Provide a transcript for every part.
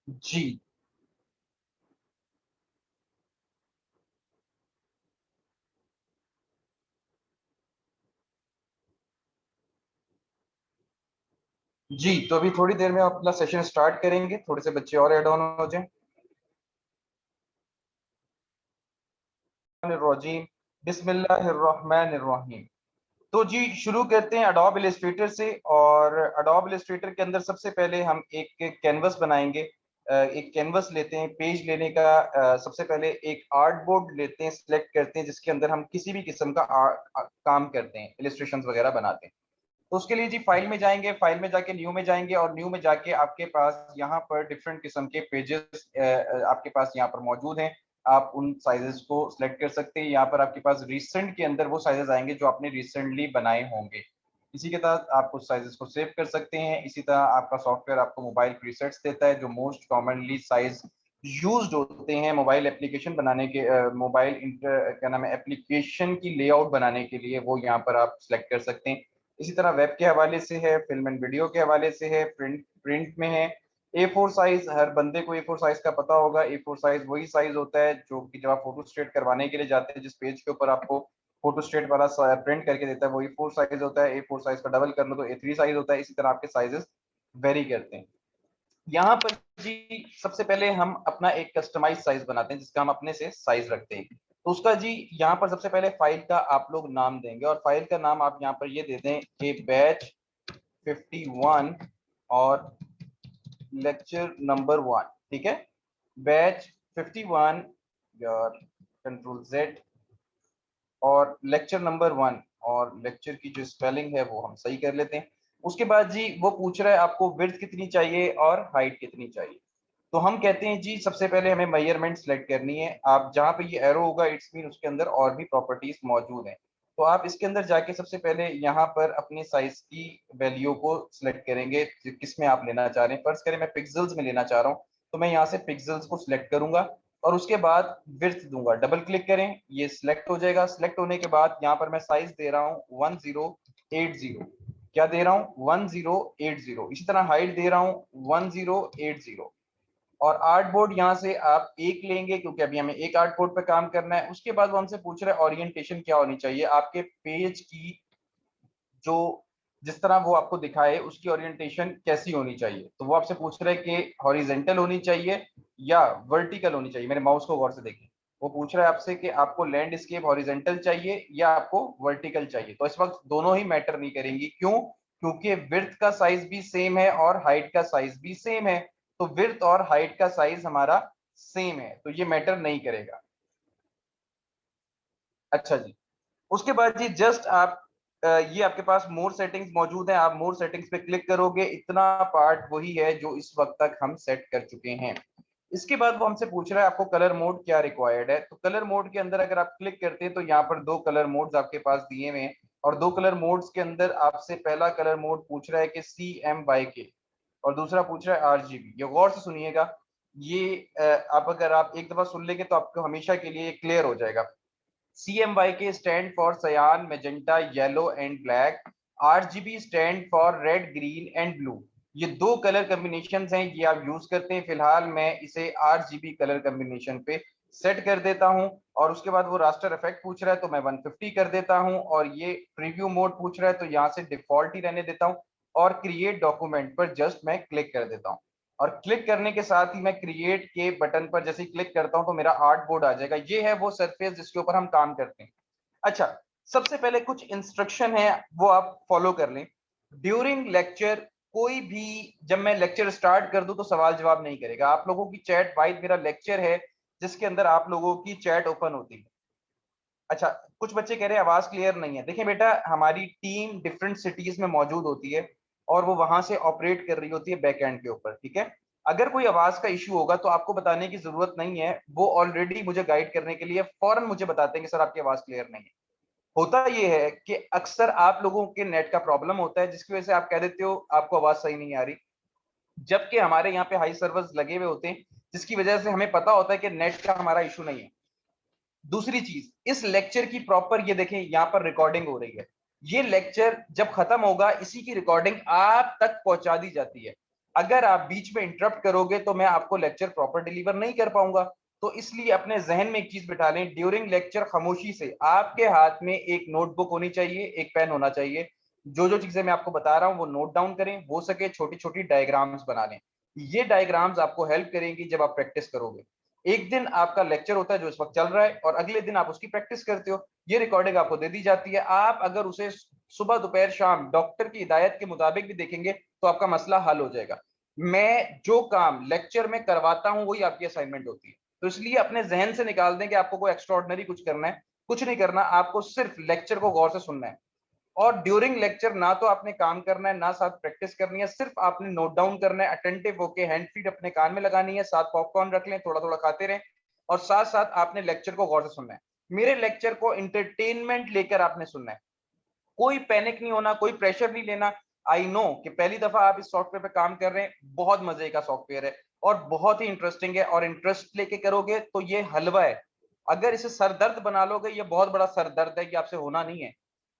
जी जी, तो अभी थोड़ी देर में अपना सेशन स्टार्ट करेंगे, थोड़े से बच्चे और ऐड ऑन हो जाएं। रजीम, बिस्मिल्लाहिर्रहमानिर्रहीम। तो जी शुरू करते हैं अडोब इलस्ट्रेटर से। और अडोब इलस्ट्रेटर के अंदर सबसे पहले हम एक कैनवस बनाएंगे। एक कैनवस लेते हैं, पेज लेने का सबसे पहले एक आर्ट बोर्ड लेते हैं, सिलेक्ट करते हैं जिसके अंदर हम किसी भी किस्म का काम करते हैं, इलस्ट्रेशन वगैरह बनाते हैं। तो उसके लिए जी फाइल में जाएंगे, फाइल में जाके न्यू में जाएंगे, और न्यू में जाके आपके पास यहाँ पर डिफरेंट किस्म के पेजेस आपके पास यहाँ पर मौजूद हैं। आप उन साइजेस को सिलेक्ट कर सकते हैं। यहाँ पर आपके पास रिसेंट के अंदर वो साइजेस आएंगे जो आपने रिसेंटली बनाए होंगे। इसी के तहत आप उस साइजेस को सेव कर सकते हैं। इसी तरह आपका सॉफ्टवेयर आपको मोबाइल प्रीसेट्स देता है जो मोस्ट कॉमनली साइज यूज्ड होते हैं मोबाइल एप्लीकेशन बनाने के, मोबाइल क्या नाम है, एप्लीकेशन की लेआउट बनाने के लिए, वो यहाँ पर आप सिलेक्ट कर सकते हैं। इसी तरह वेब के हवाले से है, फिल्म एंड वीडियो के हवाले से है, प्रिंट में है। A4 साइज, हर बंदे को A4 साइज का पता होगा। A4 साइज वही साइज होता है जो कि जब आप फोटो स्टेट करवाने के लिए जाते हैं, जिस पेज के ऊपर आपको फोटो स्टेट वाला प्रिंट करके देता है, वो A4 साइज होता है। A4 साइज का डबल कर लो तो A3 साइज होता है। इसी तरह आपके साइजेस वेरी करते हैं। यहाँ पर जी सबसे पहले हम अपना एक कस्टमाइज साइज बनाते हैं जिसका हम अपने से साइज रखते हैं। तो उसका जी यहाँ पर सबसे पहले फाइल का आप लोग नाम देंगे, और फाइल का नाम आप यहाँ पर ये दे दें कि बैच 51 और लेक्चर नंबर 1। ठीक है, बैच 51 और कंट्रोल जेड, और लेक्चर नंबर 1, और लेक्चर की जो स्पेलिंग है वो हम सही कर लेते हैं। उसके बाद जी वो पूछ रहा है आपको विड्थ कितनी चाहिए और हाइट कितनी चाहिए। तो हम कहते हैं जी सबसे पहले हमें मेजरमेंट सेलेक्ट करनी है। आप जहाँ पे ये एरो होगा इट्स मीन उसके अंदर और भी प्रॉपर्टीज मौजूद हैं। तो आप इसके अंदर जाके सबसे पहले यहाँ पर अपने साइज की वैल्यू को सिलेक्ट करेंगे, किस में आप लेना चाह रहे हैं। फर्ज करें मैं पिक्सल्स में लेना चाह रहा हूँ, तो मैं यहाँ से पिक्सल्स को सिलेक्ट करूंगा, और उसके बाद विड्थ दूंगा। डबल क्लिक करें, ये सिलेक्ट हो जाएगा। सिलेक्ट होने के बाद यहाँ पर मैं साइज दे रहा हूँ 1080। क्या दे रहा हूँ? 1080। इसी तरह हाइट दे रहा हूँ 1080। और आर्ट बोर्ड यहाँ से आप एक लेंगे क्योंकि अभी हमें एक आर्ट बोर्ड पे काम करना है। उसके बाद वो हमसे पूछ रहा है ओरिएंटेशन क्या होनी चाहिए आपके पेज की, जो जिस तरह वो आपको दिखाए उसकी ओरिएंटेशन कैसी होनी चाहिए। तो वो आपसे पूछ रहा है कि हॉरिजेंटल होनी चाहिए या वर्टिकल होनी चाहिए। मेरे माउस को गौर से देखें, वो पूछ रहा है आपसे कि आपको लैंडस्केप हॉरिजेंटल चाहिए या आपको वर्टिकल चाहिए। तो इस वक्त दोनों ही मैटर नहीं करेंगी। क्यों? क्योंकि विड्थ का साइज भी सेम है और हाइट का साइज भी सेम है। तो विड्थ और हाइट का साइज हमारा सेम है, तो ये मैटर नहीं करेगा। अच्छा जी, उसके बाद जी जस्ट आप ये आपके पास मोर सेटिंग्स मौजूद है, आप मोर सेटिंग्स पे क्लिक करोगे। इतना पार्ट वही है जो इस वक्त तक हम सेट कर चुके हैं। इसके बाद वो हमसे पूछ रहा है आपको कलर मोड क्या रिक्वायर्ड है। तो कलर मोड के अंदर अगर आप क्लिक करते हैं तो यहाँ पर दो कलर मोड्स आपके पास दिए हुए हैं, और दो कलर मोड्स के अंदर आपसे पहला कलर मोड पूछ रहा है कि CMYK, और दूसरा पूछ रहा है RGB। ये गौर से सुनिएगा, ये आप अगर आप एक दफा सुन लेंगे तो आपको हमेशा के लिए क्लियर हो जाएगा। CMYK स्टैंड फॉर सयान, magenta, yellow and black. RGB stand for red, green and blue. ये दो कलर कॉम्बिनेशन हैं, ये आप यूज करते हैं। फिलहाल मैं इसे RGB कलर कॉम्बिनेशन पे सेट कर देता हूं। और उसके बाद वो रास्टर इफेक्ट पूछ रहा है तो मैं 150 कर देता हूं, और ये प्रीव्यू मोड पूछ रहा है तो यहाँ से डिफॉल्ट ही रहने देता हूं, और क्रिएट डॉक्यूमेंट पर जस्ट मैं क्लिक कर देता हूं। और क्लिक करने के साथ ही मैं क्रिएट के बटन पर जैसे ही क्लिक करता हूं तो मेरा आर्ट बोर्ड आ जाएगा। ये है वो सरफेस जिसके ऊपर हम काम करते हैं। अच्छा, सबसे पहले कुछ इंस्ट्रक्शन है वो आप फॉलो कर लें। ड्यूरिंग लेक्चर, कोई भी जब मैं लेक्चर स्टार्ट कर दूं तो सवाल जवाब नहीं करेगा। आप लोगों की चैट, वाइज मेरा लेक्चर है जिसके अंदर आप लोगों की चैट ओपन होती है। अच्छा, कुछ बच्चे कह रहे हैं आवाज क्लियर नहीं है। देखिए बेटा, हमारी टीम डिफरेंट सिटीज में मौजूद होती है और वो वहां से ऑपरेट कर रही होती है बैक एंड के ऊपर। ठीक है, अगर कोई आवाज का इशू होगा तो आपको बताने की जरूरत नहीं है, वो ऑलरेडी मुझे गाइड करने के लिए फौरन मुझे बताते हैं कि सर आपकी आवाज क्लियर नहीं है। होता ये है कि अक्सर आप लोगों के नेट का प्रॉब्लम होता है जिसकी वजह से आप कह देते हो आपको आवाज सही नहीं आ रही, जबकि हमारे यहाँ पे हाई सर्वर्स लगे हुए होते हैं जिसकी वजह से हमें पता होता है कि नेट का हमारा इशू नहीं है। दूसरी चीज, इस लेक्चर की प्रॉपर ये देखें यहां पर रिकॉर्डिंग हो रही है। ये लेक्चर जब खत्म होगा इसी की रिकॉर्डिंग आप तक पहुंचा दी जाती है। अगर आप बीच में इंटरप्ट करोगे तो मैं आपको लेक्चर प्रॉपर डिलीवर नहीं कर पाऊंगा। तो इसलिए अपने जहन में एक चीज बिठा लें, ड्यूरिंग लेक्चर खामोशी से आपके हाथ में एक नोटबुक होनी चाहिए, एक पेन होना चाहिए। जो जो चीजें मैं आपको बता रहा हूं वो नोट डाउन करें, हो सके छोटी छोटी डायग्राम्स बना लें। ये डायग्राम्स आपको हेल्प करेंगी जब आप प्रैक्टिस करोगे। एक दिन आपका लेक्चर होता है जो इस वक्त चल रहा है, और अगले दिन आप उसकी प्रैक्टिस करते हो। ये रिकॉर्डिंग आपको दे दी जाती है। आप अगर उसे सुबह दोपहर शाम डॉक्टर की हिदायत के मुताबिक भी देखेंगे तो आपका मसला हल हो जाएगा। मैं जो काम लेक्चर में करवाता हूं वही आपकी असाइनमेंट होती है। तो इसलिए अपने जहन से निकाल दें कि आपको कोई एक्स्ट्रॉर्डनरी कुछ करना है। कुछ नहीं करना, आपको सिर्फ लेक्चर को गौर से सुनना है। और ड्यूरिंग लेक्चर ना तो आपने काम करना है ना साथ प्रैक्टिस करनी है, सिर्फ आपने नोट डाउन करना है। अटेंटिव होके हैंड फ्री अपने कान में लगानी है, साथ पॉपकॉर्न रख लें, थोड़ा थोड़ा खाते रहें, और साथ साथ आपने लेक्चर को गौर से सुनना है। मेरे लेक्चर को इंटरटेनमेंट लेकर आपने सुनना है। कोई पैनिक नहीं होना, कोई प्रेशर नहीं लेना। आई नो कि पहली दफा आप इस सॉफ्टवेयर पे काम कर रहे हैं, बहुत मजे का सॉफ्टवेयर है और बहुत ही इंटरेस्टिंग है, और इंटरेस्ट लेके करोगे तो ये हलवा है। अगर इसे सरदर्द बना लोगे, ये बहुत बड़ा सरदर्द है, कि आपसे होना नहीं है।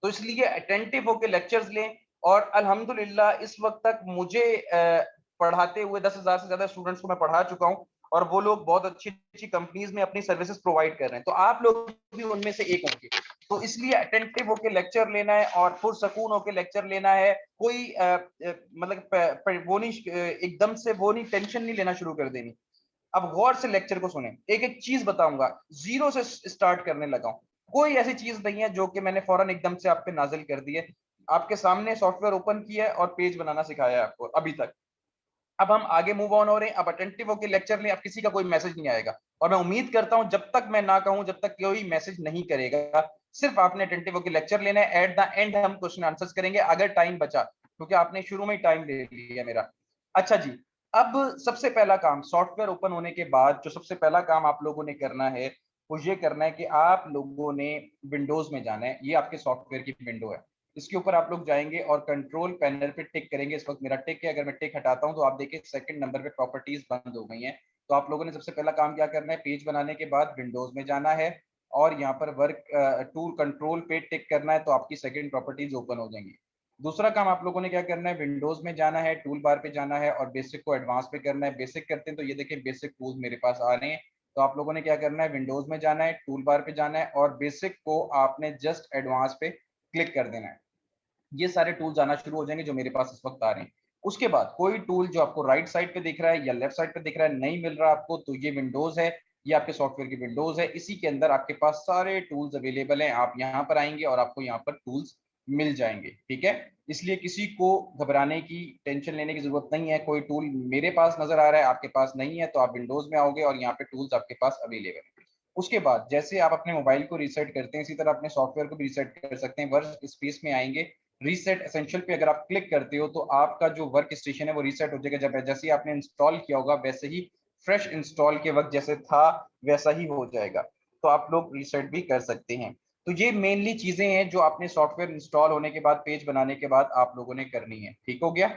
तो इसलिए अटेंटिव होकर लेक्चर्स लें। और अल्हम्दुलिल्लाह इस वक्त तक मुझे पढ़ाते हुए 10,000 से ज्यादा स्टूडेंट्स को मैं पढ़ा चुका हूं, और वो लोग बहुत अच्छी अच्छी कंपनीज में अपनी सर्विसेज प्रोवाइड कर रहे हैं। तो आप लोग भी उनमें से एक होंगे। तो इसलिए अटेंटिव होकर लेक्चर लेना है और पुरसकून होकर लेक्चर लेना है। कोई मतलब वो नहीं, एकदम से वो नहीं, टेंशन नहीं लेना शुरू कर देनी। अब गौर से लेक्चर को सुने, एक एक चीज बताऊंगा, जीरो से स्टार्ट करने लगा हूं। कोई ऐसी चीज नहीं है जो कि मैंने फौरन एकदम से आप पे नाजिल कर दी है। आपके सामने सॉफ्टवेयर ओपन किया है और पेज बनाना सिखाया है आपको अभी तक। अब हम आगे मूव ऑन हो रहे हैं। अब अटेंटिव होकर लेक्चर लें। अब किसी का कोई मैसेज नहीं आएगा, और मैं उम्मीद करता हूं जब तक मैं ना कहूं, जब तक कोई मैसेज नहीं करेगा, सिर्फ आपने अटेंटिव होकर लेक्चर लेना है। एट द एंड हम क्वेश्चन आंसर्स करेंगे अगर टाइम बचा, क्योंकि आपने शुरू में ही टाइम ले लिया मेरा। अच्छा जी, अब सबसे पहला काम सॉफ्टवेयर ओपन होने के बाद जो सबसे पहला काम आप लोगों ने करना है, वो ये करना है कि आप लोगों ने विंडोज में जाना है। ये आपके सॉफ्टवेयर की विंडो है। इसके ऊपर आप लोग जाएंगे और कंट्रोल पैनल पे टिक करेंगे। इस वक्त मेरा टिक है, अगर मैं टिक हटाता हूं तो आप देखिए सेकंड नंबर पे प्रॉपर्टीज बंद हो गई हैं। तो आप लोगों ने सबसे पहला काम क्या करना है, पेज बनाने के बाद विंडोज में जाना है और यहाँ पर वर्क टूल कंट्रोल पे टिक करना है, तो आपकी सेकंड प्रॉपर्टीज ओपन हो जाएंगी। दूसरा काम आप लोगों ने क्या करना है, विंडोज में जाना है, टूल बार पे जाना है और बेसिक को एडवांस पे करना है। बेसिक करते हैं तो ये देखिए बेसिक टूल्स मेरे पास आ रहे हैं। तो आप लोगों ने क्या करना है, विंडोज में जाना है, टूल बार पे जाना है और बेसिक को आपने जस्ट एडवांस पे क्लिक कर देना है। ये सारे टूल्स आना शुरू हो जाएंगे जो मेरे पास इस वक्त आ रहे हैं। उसके बाद कोई टूल जो आपको राइट साइड पे दिख रहा है या लेफ्ट साइड पे दिख रहा है नहीं मिल रहा आपको, तो ये विंडोज है, ये आपके सॉफ्टवेयर की विंडोज है। इसी के अंदर आपके पास सारे टूल्स अवेलेबल हैं। आप यहाँ पर आएंगे और आपको यहाँ पर टूल्स मिल जाएंगे, ठीक है। इसलिए किसी को घबराने की, टेंशन लेने की जरूरत नहीं है। कोई टूल मेरे पास नजर आ रहा है, आपके पास नहीं है, तो आप विंडोज में आओगे और यहाँ पे टूल्स आपके पास अवेलेबल है। उसके बाद जैसे आप अपने मोबाइल को रीसेट करते हैं, इसी तरह अपने सॉफ्टवेयर को भी रीसेट कर सकते हैं। वर्क स्पेस में आएंगे, रीसेट एसेंशियल पे अगर आप क्लिक करते हो तो आपका जो वर्क स्टेशन है वो रीसेट हो जाएगा। जब जैसे ही आपने इंस्टॉल किया होगा वैसे ही फ्रेश इंस्टॉल के वक्त जैसे था वैसा ही हो जाएगा। तो आप लोग रीसेट भी कर सकते हैं। तो ये मेनली चीजें हैं जो आपने सॉफ्टवेयर इंस्टॉल होने के बाद, पेज बनाने के बाद आप लोगों ने करनी है। ठीक हो गया?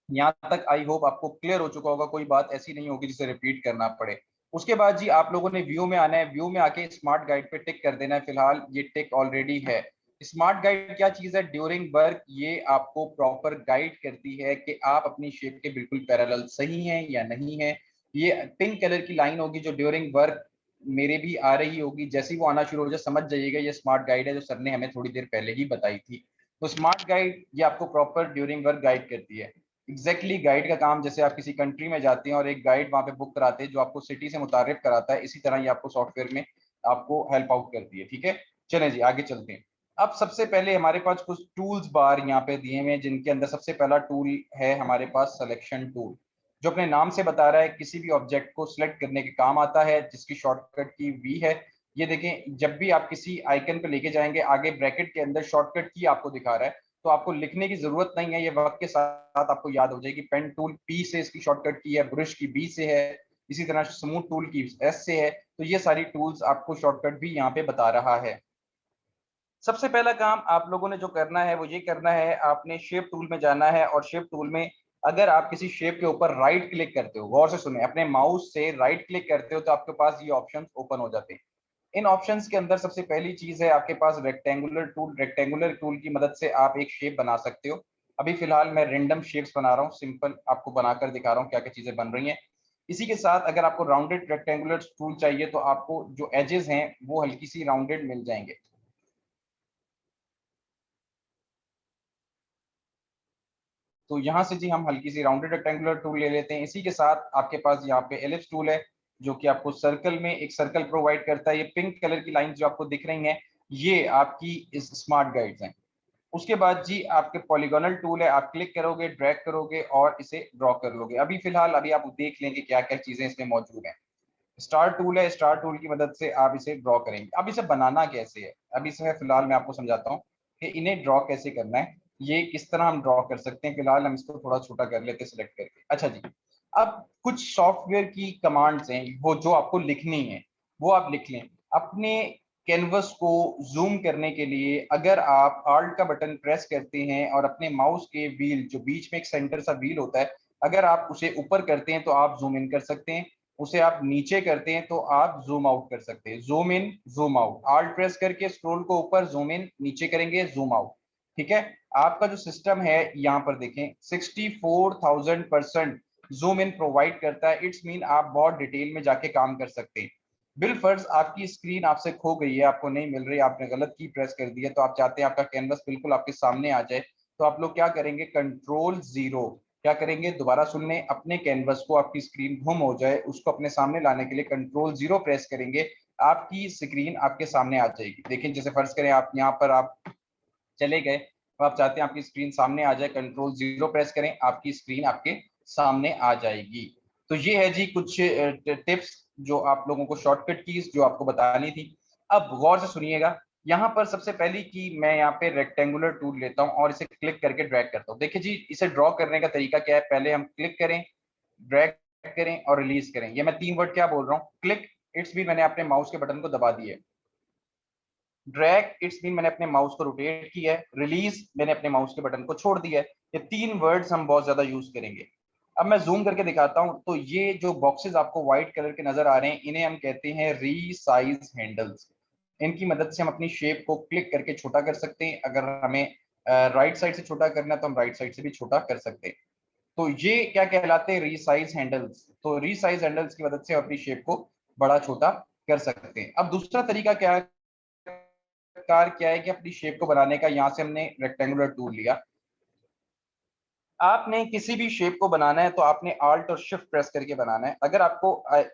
यहाँ तक आई होप आपको क्लियर हो चुका होगा, कोई बात ऐसी नहीं होगी जिसे रिपीट करना पड़े। उसके बाद जी आप लोगों ने व्यू में आना है। व्यू में आके स्मार्ट गाइड पे टिक कर देना है। फिलहाल ये टिक ऑलरेडी है। स्मार्ट गाइड क्या चीज है, ड्यूरिंग वर्क ये आपको प्रॉपर गाइड करती है कि आप अपनी शेप के बिल्कुल पैरेलल सही हैं या नहीं है। ये पिंक कलर की लाइन होगी जो ड्यूरिंग वर्क मेरे भी आ रही होगी। जैसे ही वो आना शुरू हो जाए समझ जाइएगा ये स्मार्ट गाइड है जो सर ने हमें थोड़ी देर पहले ही बताई थी। तो स्मार्ट गाइड ये आपको प्रॉपर ड्यूरिंग वर्क गाइड करती है। एग्जैक्टली गाइड का काम, जैसे आप किसी कंट्री में जाते हैं और एक गाइड वहां पे बुक कराते हैं जो आपको सिटी से मुतारिफ कराता है, इसी तरह ये आपको सॉफ्टवेयर में आपको हेल्प आउट करती है। ठीक है, चलें जी आगे चलते हैं। अब सबसे पहले हमारे पास कुछ टूल्स बार यहाँ पे दिए हुए हैं, जिनके अंदर सबसे पहला टूल है हमारे पास सिलेक्शन टूल, जो अपने नाम से बता रहा है किसी भी ऑब्जेक्ट को सिलेक्ट करने के काम आता है, जिसकी शॉर्टकट की वी है। ये देखें, जब भी आप किसी आइकन पे लेके जाएंगे आगे ब्रैकेट के अंदर शॉर्टकट की आपको दिखा रहा है, तो आपको लिखने की जरूरत नहीं है, ये वक्त के साथ आपको याद हो जाएगी। पेन टूल पी से इसकी शॉर्टकट की है, ब्रश की बी से है, इसी तरह स्मूथ टूल की एस से है। तो ये सारी टूल्स आपको शॉर्टकट भी यहाँ पे बता रहा है। सबसे पहला काम आप लोगों ने जो करना है वो ये करना है, आपने शेप टूल में जाना है और शेप टूल में अगर आप किसी शेप के ऊपर राइट क्लिक करते हो, गौर से सुने, अपने माउस से राइट क्लिक करते हो तो आपके पास ये ऑप्शंस ओपन हो जाते हैं। इन ऑप्शंस के अंदर सबसे पहली चीज है आपके पास रेक्टेंगुलर टूल। रेक्टेंगुलर टूल की मदद से आप एक शेप बना सकते हो। अभी फिलहाल मैं रेंडम शेप्स बना रहा हूँ, सिंपल आपको बनाकर दिखा रहा हूँ क्या क्या चीजें बन रही हैं। इसी के साथ अगर आपको राउंडेड रेक्टेंगुलर टूल चाहिए तो आपको जो एजेस हैं वो हल्की सी राउंडेड मिल जाएंगे। तो यहाँ से जी हम हल्की सी राउंडेड रेक्टेंगुलर टूल ले लेते हैं। इसी के साथ आपके पास यहाँ पे एलिप्स टूल है जो कि आपको सर्कल में एक सर्कल प्रोवाइड करता है। ये पिंक कलर की लाइन जो आपको दिख रही हैं ये आपकी इस स्मार्ट गाइड्स हैं। उसके बाद जी आपके पॉलीगोनल टूल है, आप क्लिक करोगे, ड्रैग करोगे और इसे ड्रॉ कर लोगे। अभी फिलहाल अभी आप देख लेंगे क्या क्या चीजें इसमें मौजूद हैं। स्टार टूल है, स्टार टूल की मदद से आप इसे ड्रॉ करेंगे। अब इसे बनाना कैसे है, अब इसे फिलहाल मैं आपको समझाता हूँ कि इन्हें ड्रॉ कैसे करना है, ये किस तरह हम ड्रॉ कर सकते हैं। फिलहाल हम इसको थोड़ा छोटा कर लेते हैं सिलेक्ट करके। अच्छा जी, अब कुछ सॉफ्टवेयर की कमांड्स हैं वो जो आपको लिखनी है वो आप लिख लें। अपने कैनवस को जूम करने के लिए अगर आप आल्ट का बटन प्रेस करते हैं और अपने माउस के व्हील जो बीच में एक सेंटर सा व्हील होता है अगर आप उसे ऊपर करते हैं तो आप जूम इन कर सकते हैं, उसे आप नीचे करते हैं तो आप जूम आउट कर सकते हैं। Zoom in, zoom out, alt press करके स्क्रोल को ऊपर, जूम इन, नीचे करेंगे, जूम आउट। ठीक है, आपका जो सिस्टम है यहाँ पर देखें 64,000% जूम इन प्रोवाइड करता है। इट्स मीन आप बहुत डिटेल में जाके काम कर सकते हैं। बिल फर्ज आपकी स्क्रीन आपसे खो गई है, आपको नहीं मिल रही, आपने गलत की प्रेस कर दी है, तो आप चाहते हैं आपका कैनवस बिल्कुल आपके सामने आ जाए, तो आप लोग क्या करेंगे, कंट्रोल जीरो क्या करेंगे, दोबारा सुन लें, अपने कैनवस को आपकी स्क्रीन गुम हो जाए उसको अपने सामने लाने के लिए कंट्रोल जीरो प्रेस करेंगे, आपकी स्क्रीन आपके सामने आ जाएगी। देखिए जैसे फर्ज करें आप यहाँ पर आप चले गए तो आप चाहते हैं आपकी स्क्रीन सामने आ जाए, कंट्रोल जीरो प्रेस करें, आपकी स्क्रीन आपके सामने आ जाएगी। तो ये है जी कुछ टिप्स जो आप लोगों को, शॉर्टकट कीज जो आपको बतानी थी। अब गौर से सुनिएगा, यहाँ पर सबसे पहली की मैं यहाँ पे रेक्टेंगुलर टूल लेता हूँ और इसे क्लिक करके ड्रैग करता हूँ। देखिए जी इसे ड्रॉ करने का तरीका क्या है, पहले हम क्लिक करें, ड्रैग करें और रिलीज करें। ये मैं 3 वर्ड क्या बोल रहा हूँ, क्लिक इट्स भी मैंने अपने माउस के बटन को दबा दिया है, ड्रैग इट्स मीन मैंने अपने माउस को रोटेट किया है, रिलीज मैंने अपने माउस के बटन को छोड़ दिया है। ये 3 वर्ड्स हम बहुत ज्यादा यूज करेंगे। अब मैं जूम करके दिखाता हूं तो ये जो बॉक्सेस आपको व्हाइट कलर के नजर आ रहे हैं इन्हें हम कहते हैं रीसाइज हैंडल्स। इनकी मदद से हम अपनी शेप को क्लिक करके छोटा कर सकते हैं। अगर हमें राइट साइड से छोटा करना है तो हम राइट साइड से भी छोटा कर सकते हैं। तो ये क्या कहलाते हैं, रीसाइज हैंडल्स। तो रीसाइज हैंडल्स की मदद से हम अपनी शेप को बड़ा छोटा कर सकते हैं। अब दूसरा तरीका क्या है, कार क्या है कि अपनी शेप को बनाने का, यहाँ से हमने रेक्टेंगुलर टूल लिया, आपने किसी भी शेप को बनाना है तो आपने आल्ट और शिफ्ट प्रेस करके बनाना है। अगर आपको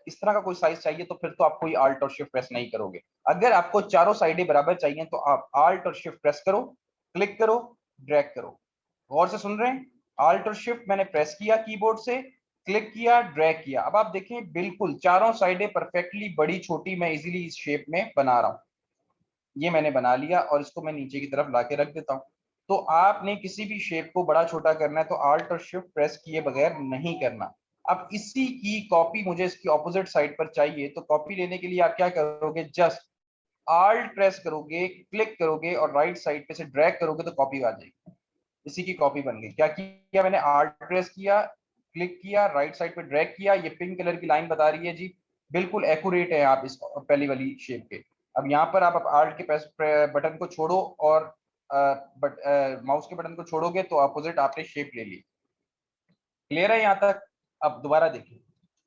इस तरह का कोई साइज चाहिए तो फिर तो आप कोई आल्ट और शिफ्ट प्रेस नहीं करोगे। अगर आपको चारों साइडें बराबर चाहिए तो आप आल्ट और शिफ्ट प्रेस करो, क्लिक करो, ड्रैग करो। गौर से सुन रहे हैं, आल्ट और शिफ्ट मैंने प्रेस किया कीबोर्ड से, क्लिक किया, ड्रैग किया। अब आप देखें बिल्कुल चारों साइडें परफेक्टली बड़ी छोटी मैं इजीली इस शेप में बना रहा हूं। ये मैंने बना लिया और इसको मैं नीचे की तरफ लाके रख देता हूँ। तो आपने किसी भी शेप को बड़ा छोटा करना है तो आल्ट और शिफ्ट प्रेस किए बगैर नहीं करना। अब इसी की कॉपी मुझे इसकी ऑपोजिट साइड पर चाहिए, तो कॉपी लेने के लिए आप क्या करोगे, जस्ट आल्ट प्रेस करोगे, क्लिक करोगे और राइट साइड पे से ड्रैग करोगे तो कॉपी आ जाएगी। इसी की कॉपी बन गई। क्या किया मैंने, आल्ट प्रेस किया, क्लिक किया, राइट साइड पे ड्रैग किया, ये पिंक कलर की लाइन बता रही है जी, बिल्कुल एक्यूरेट है आप इस पहली वाली शेप के। अब यहाँ पर आप आल्ट के बटन को छोड़ो और माउस के बटन को छोड़ोगे तो अपोजिट आपने शेप ले ली। क्लियर है यहाँ तक। अब दोबारा देखिए,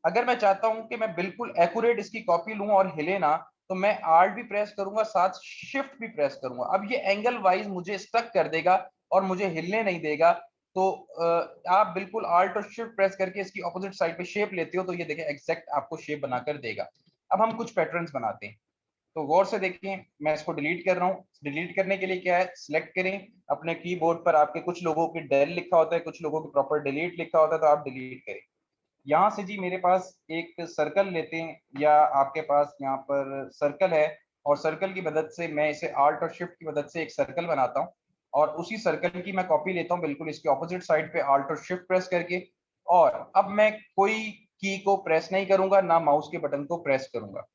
अगर मैं चाहता हूं कि मैं बिल्कुल एक्यूरेट इसकी कॉपी लूं और हिले ना, तो मैं आल्ट भी प्रेस करूंगा साथ शिफ्ट भी प्रेस करूंगा। अब ये एंगल वाइज मुझे स्टक कर देगा और मुझे हिलने नहीं देगा। तो आप बिल्कुल आल्ट और शिफ्ट प्रेस करके इसकी ऑपोजिट साइड पे शेप लेते हो तो ये देखें एग्जैक्ट आपको शेप बनाकर देगा। अब हम कुछ पैटर्न्स बनाते हैं, तो गौर से देखें, मैं इसको डिलीट कर रहा हूँ। डिलीट करने के लिए क्या है, सिलेक्ट करें अपने कीबोर्ड पर, आपके कुछ लोगों की डेल लिखा होता है, कुछ लोगों की प्रॉपर डिलीट लिखा होता है, तो आप डिलीट करें। यहाँ से जी मेरे पास एक सर्कल लेते हैं, या आपके पास यहाँ पर सर्कल है, और सर्कल की मदद से मैं इसे आल्ट और शिफ्ट की मदद से एक सर्कल बनाता हूँ और उसी सर्कल की मैं कॉपी लेता हूँ बिल्कुल इसके ऑपोजिट साइड पे आल्ट और शिफ्ट प्रेस करके। और अब मैं कोई की को प्रेस नहीं करूंगा, ना माउस के बटन को प्रेस करूंगा।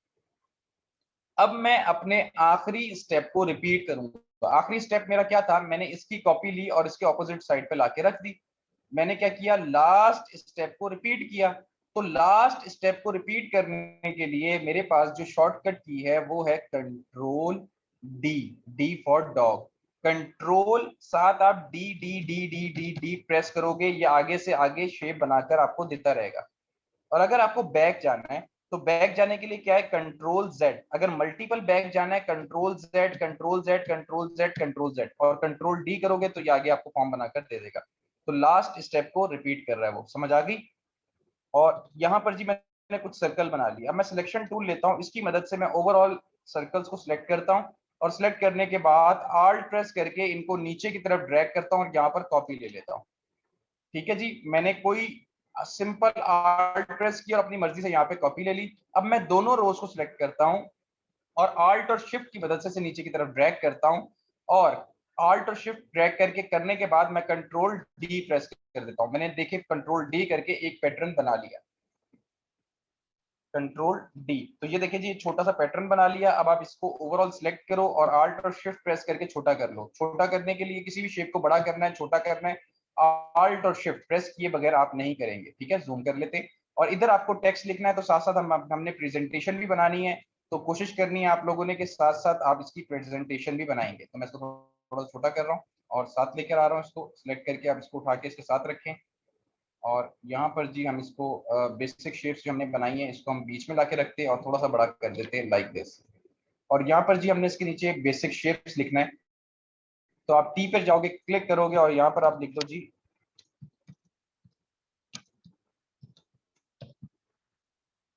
अब मैं अपने आखिरी स्टेप को रिपीट करूंगा। तो आखिरी स्टेप मेरा क्या था, मैंने इसकी कॉपी ली और इसके ऑपोजिट साइड पे लाके रख दी। मैंने क्या किया, लास्ट स्टेप को रिपीट किया। तो लास्ट स्टेप को रिपीट करने के लिए मेरे पास जो शॉर्टकट की है वो है control D, D for dog. Control साथ आप D D D D D D press करोगे, ये आगे से आगे शेप बनाकर आपको देता रहेगा। और अगर आपको बैक जाना है तो बैक जाने के लिए क्या है, कंट्रोल जेड। अगर मल्टीपल बैक जाना है, control Z control Z control Z control Z, और कंट्रोल डी करोगे तो ये आगे आपको फॉर्म बनाकर दे देगा। तो लास्ट स्टेप को रिपीट कर रहा है वो, समझ आ गई। और यहाँ पर जी मैंने कुछ सर्कल बना लिया। अब मैं सिलेक्शन टूल लेता हूँ, इसकी मदद से मैं ओवरऑल सर्कल्स को सिलेक्ट करता हूँ, और सिलेक्ट करने के बाद आल्ट प्रेस करके इनको नीचे की तरफ ड्रैग करता हूँ और यहाँ पर कॉपी ले लेता हूँ। ठीक है जी, मैंने कोई सिंपल आल्ट प्रेस किया और अपनी मर्जी से यहाँ पे कॉपी ले ली। अब मैं दोनों रोज को सिलेक्ट करता हूँ और आल्ट और शिफ्ट की मदद से नीचे की तरफ ड्रैग करता हूँ, और आल्ट और शिफ्ट ड्रैग करके करने के बाद मैं कंट्रोल डी प्रेस कर देता हूँ। मैंने देखिए कंट्रोल डी करके एक पैटर्न बना लिया, कंट्रोल डी। तो ये देखिए जी छोटा सा पैटर्न बना लिया। अब आप इसको ओवरऑल सिलेक्ट करो और आल्ट और शिफ्ट प्रेस करके छोटा कर लो। छोटा करने के लिए किसी भी शेप को बड़ा करना है, छोटा करना है, आल्ट और शिफ्ट प्रेस किए बगैर आप नहीं करेंगे। ठीक है, जूम कर लेते हैं। और इधर आपको टेक्स्ट लिखना है, तो साथ साथ हमने प्रेजेंटेशन भी बनानी है, तो कोशिश करनी है आप लोगों ने कि साथ साथ आप इसकी प्रेजेंटेशन भी बनाएंगे। तो मैं इसको थोड़ा छोटा कर रहा हूँ और साथ लेकर आ रहा हूँ। इसको सिलेक्ट करके आप इसको उठा के इसके साथ रखें, और यहाँ पर जी हम इसको बेसिक शेप्स जो हमने बनाई है इसको हम बीच में लाके रखते हैं और थोड़ा सा बड़ा कर देते हैं लाइक दिस। और यहाँ पर जी हमने इसके नीचे बेसिक शेप्स लिखना है, तो आप टी पर जाओगे, क्लिक करोगे और यहाँ पर आप लिख दो जी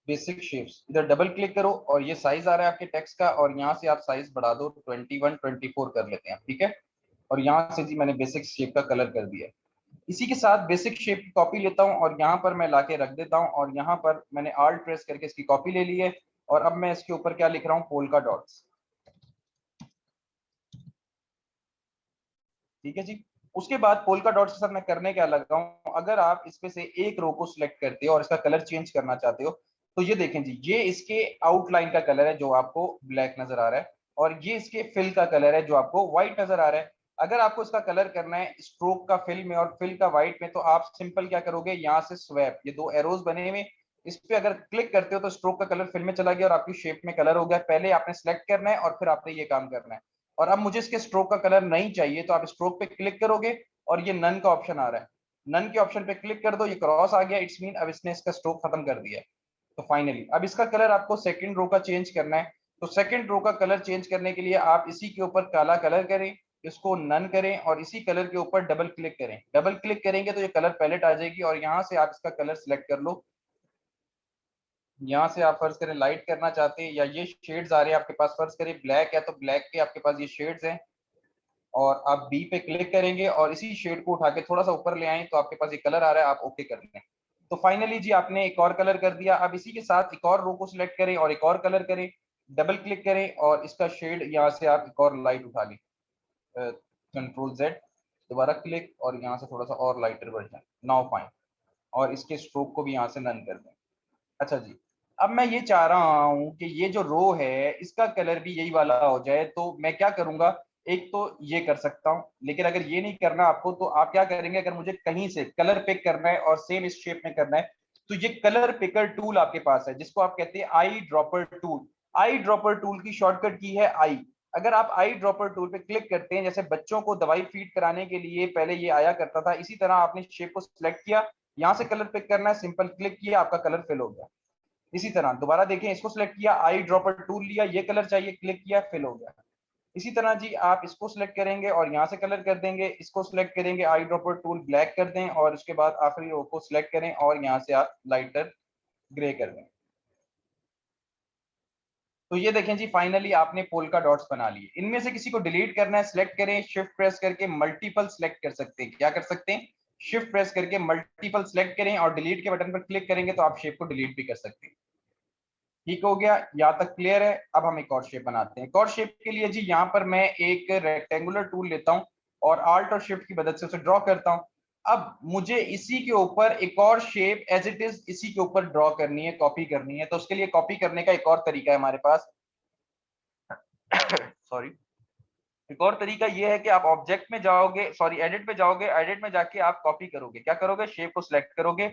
बेसिक शेप्स। इधर डबल क्लिक करो और ये साइज आ रहा है आपके टेक्स्ट का, और यहाँ से आप साइज बढ़ा दो 21 24 कर लेते हैं। ठीक है, और यहाँ से जी मैंने बेसिक शेप का कलर कर दिया। इसी के साथ बेसिक शेप की कॉपी लेता हूँ और यहाँ पर मैं लाके रख देता हूँ, और यहाँ पर मैंने आल्ट प्रेस करके इसकी कॉपी ले ली है। और अब मैं इसके ऊपर क्या लिख रहा हूँ, पोल्का डॉट्स। ठीक है जी, उसके बाद पोल्का डॉट्स के साथ मैं करने क्या लगा हूँ, अगर आप इसमें से एक रो को सिलेक्ट करते हो और इसका कलर चेंज करना चाहते हो, तो ये देखें जी, ये इसके आउटलाइन का कलर है जो आपको ब्लैक नजर आ रहा है, और ये इसके फिल का कलर है जो आपको व्हाइट नजर आ रहा है। अगर आपको इसका कलर करना है स्ट्रोक का फिल में और फिल का व्हाइट में, तो आप सिंपल क्या करोगे, यहाँ से स्वैप, ये दो एरोज बने हुए, इस पे अगर क्लिक करते हो तो स्ट्रोक का कलर फिल में चला गया और आपकी शेप में कलर हो गया। पहले आपने सेलेक्ट करना है और फिर आपने ये काम करना है। और अब मुझे इसके स्ट्रोक का कलर नहीं चाहिए, तो आप स्ट्रोक पे क्लिक करोगे और ये नन का ऑप्शन आ रहा है, नन के ऑप्शन पे क्लिक कर दो, ये क्रॉस आ गया, इट्स मीन अब इसने इसका स्ट्रोक खत्म कर दिया। तो फाइनली अब इसका कलर आपको सेकंड रो का चेंज करना है। तो सेकंड रो का कलर चेंज करने के लिए आप इसी के ऊपर काला कलर करें, इसको नन करें और इसी कलर के ऊपर डबल क्लिक करें। डबल क्लिक करेंगे तो ये कलर पैलेट आ जाएगी और यहाँ से आप इसका कलर सिलेक्ट कर लो। यहाँ से आप फर्ज करें लाइट करना चाहते हैं, या ये शेड्स आ रहे हैं आपके पास, फर्ज करें ब्लैक है तो ब्लैक के आपके पास ये शेड्स हैं, और आप बी पे क्लिक करेंगे और इसी शेड को उठा के थोड़ा सा ऊपर ले आए तो आपके पास ये कलर आ रहा है, आप ओके कर लें। तो फाइनली जी आपने एक और कलर कर दिया। अब इसी के साथ एक और रो को सिलेक्ट करें और एक और कलर करें, डबल क्लिक करें और इसका शेड यहाँ से आप एक और लाइट उठा लें, कंट्रोल जेड, दोबारा क्लिक और यहाँ से थोड़ा सा और लाइटर वर्जन, नाउ फाइन, और इसके स्ट्रोक को भी यहाँ से नन कर दें। अच्छा जी, अब मैं ये चाह रहा हूँ कि ये जो रो है इसका कलर भी यही वाला हो जाए, तो मैं क्या करूंगा, एक तो ये कर सकता हूँ, लेकिन अगर ये नहीं करना आपको तो आप क्या करेंगे, अगर मुझे कहीं से कलर पिक करना है और सेम इस शेप में करना है, तो ये कलर पिकर टूल आपके पास है जिसको आप कहते हैं eye dropper tool. Eye dropper tool की शॉर्टकट की है आई। अगर आप आई ड्रॉपर टूल पे क्लिक करते हैं, जैसे बच्चों को दवाई फीड कराने के लिए पहले ये आया करता था, इसी तरह आपने शेप को सिलेक्ट किया, यहाँ से कलर पिक करना है, सिंपल क्लिक किया, आपका कलर फिल हो गया। इसी तरह दोबारा देखें, इसको सिलेक्ट किया, आई ड्रॉपर टूल लिया, ये कलर चाहिए, क्लिक किया, फिल हो गया। इसी तरह जी आप इसको सिलेक्ट करेंगे और यहाँ से कलर कर देंगे, इसको सिलेक्ट करेंगे, आई ड्रॉपर टूल ब्लैक कर दें और उसके बाद आखिरी रो को सिलेक्ट करें और यहाँ से आप लाइटर ग्रे कर दें। तो ये देखें जी फाइनली आपने पोल्का डॉट्स बना लिए। इनमें से किसी को डिलीट करना है, सिलेक्ट करें, शिफ्ट प्रेस करके मल्टीपल सिलेक्ट कर सकते हैं। क्या कर सकते हैं, शिफ्ट प्रेस करके मल्टीपल सिलेक्ट करें और डिलीट के बटन पर क्लिक करेंगे तो आप शेप को डिलीट भी कर सकते हैं। ठीक हो गया, यहाँ तक क्लियर है। अब हम एक और शेप बनाते हैं। एक और शेप के लिए जी यहाँ पर मैं एक रेक्टेंगुलर टूल लेता हूँ और आल्ट और शिफ्ट की मदद से उसे ड्रॉ करता हूँ। अब मुझे इसी के ऊपर एक और शेप एज इट इज इसी के ऊपर ड्रॉ करनी है, कॉपी करनी है। तो उसके लिए कॉपी करने का एक और तरीका है हमारे पास सॉरी, एक और तरीका ये है कि आप ऑब्जेक्ट में जाओगे, सॉरी एडिट में जाओगे, एडिट में जाके आप कॉपी करोगे। क्या करोगे, शेप को सिलेक्ट करोगे,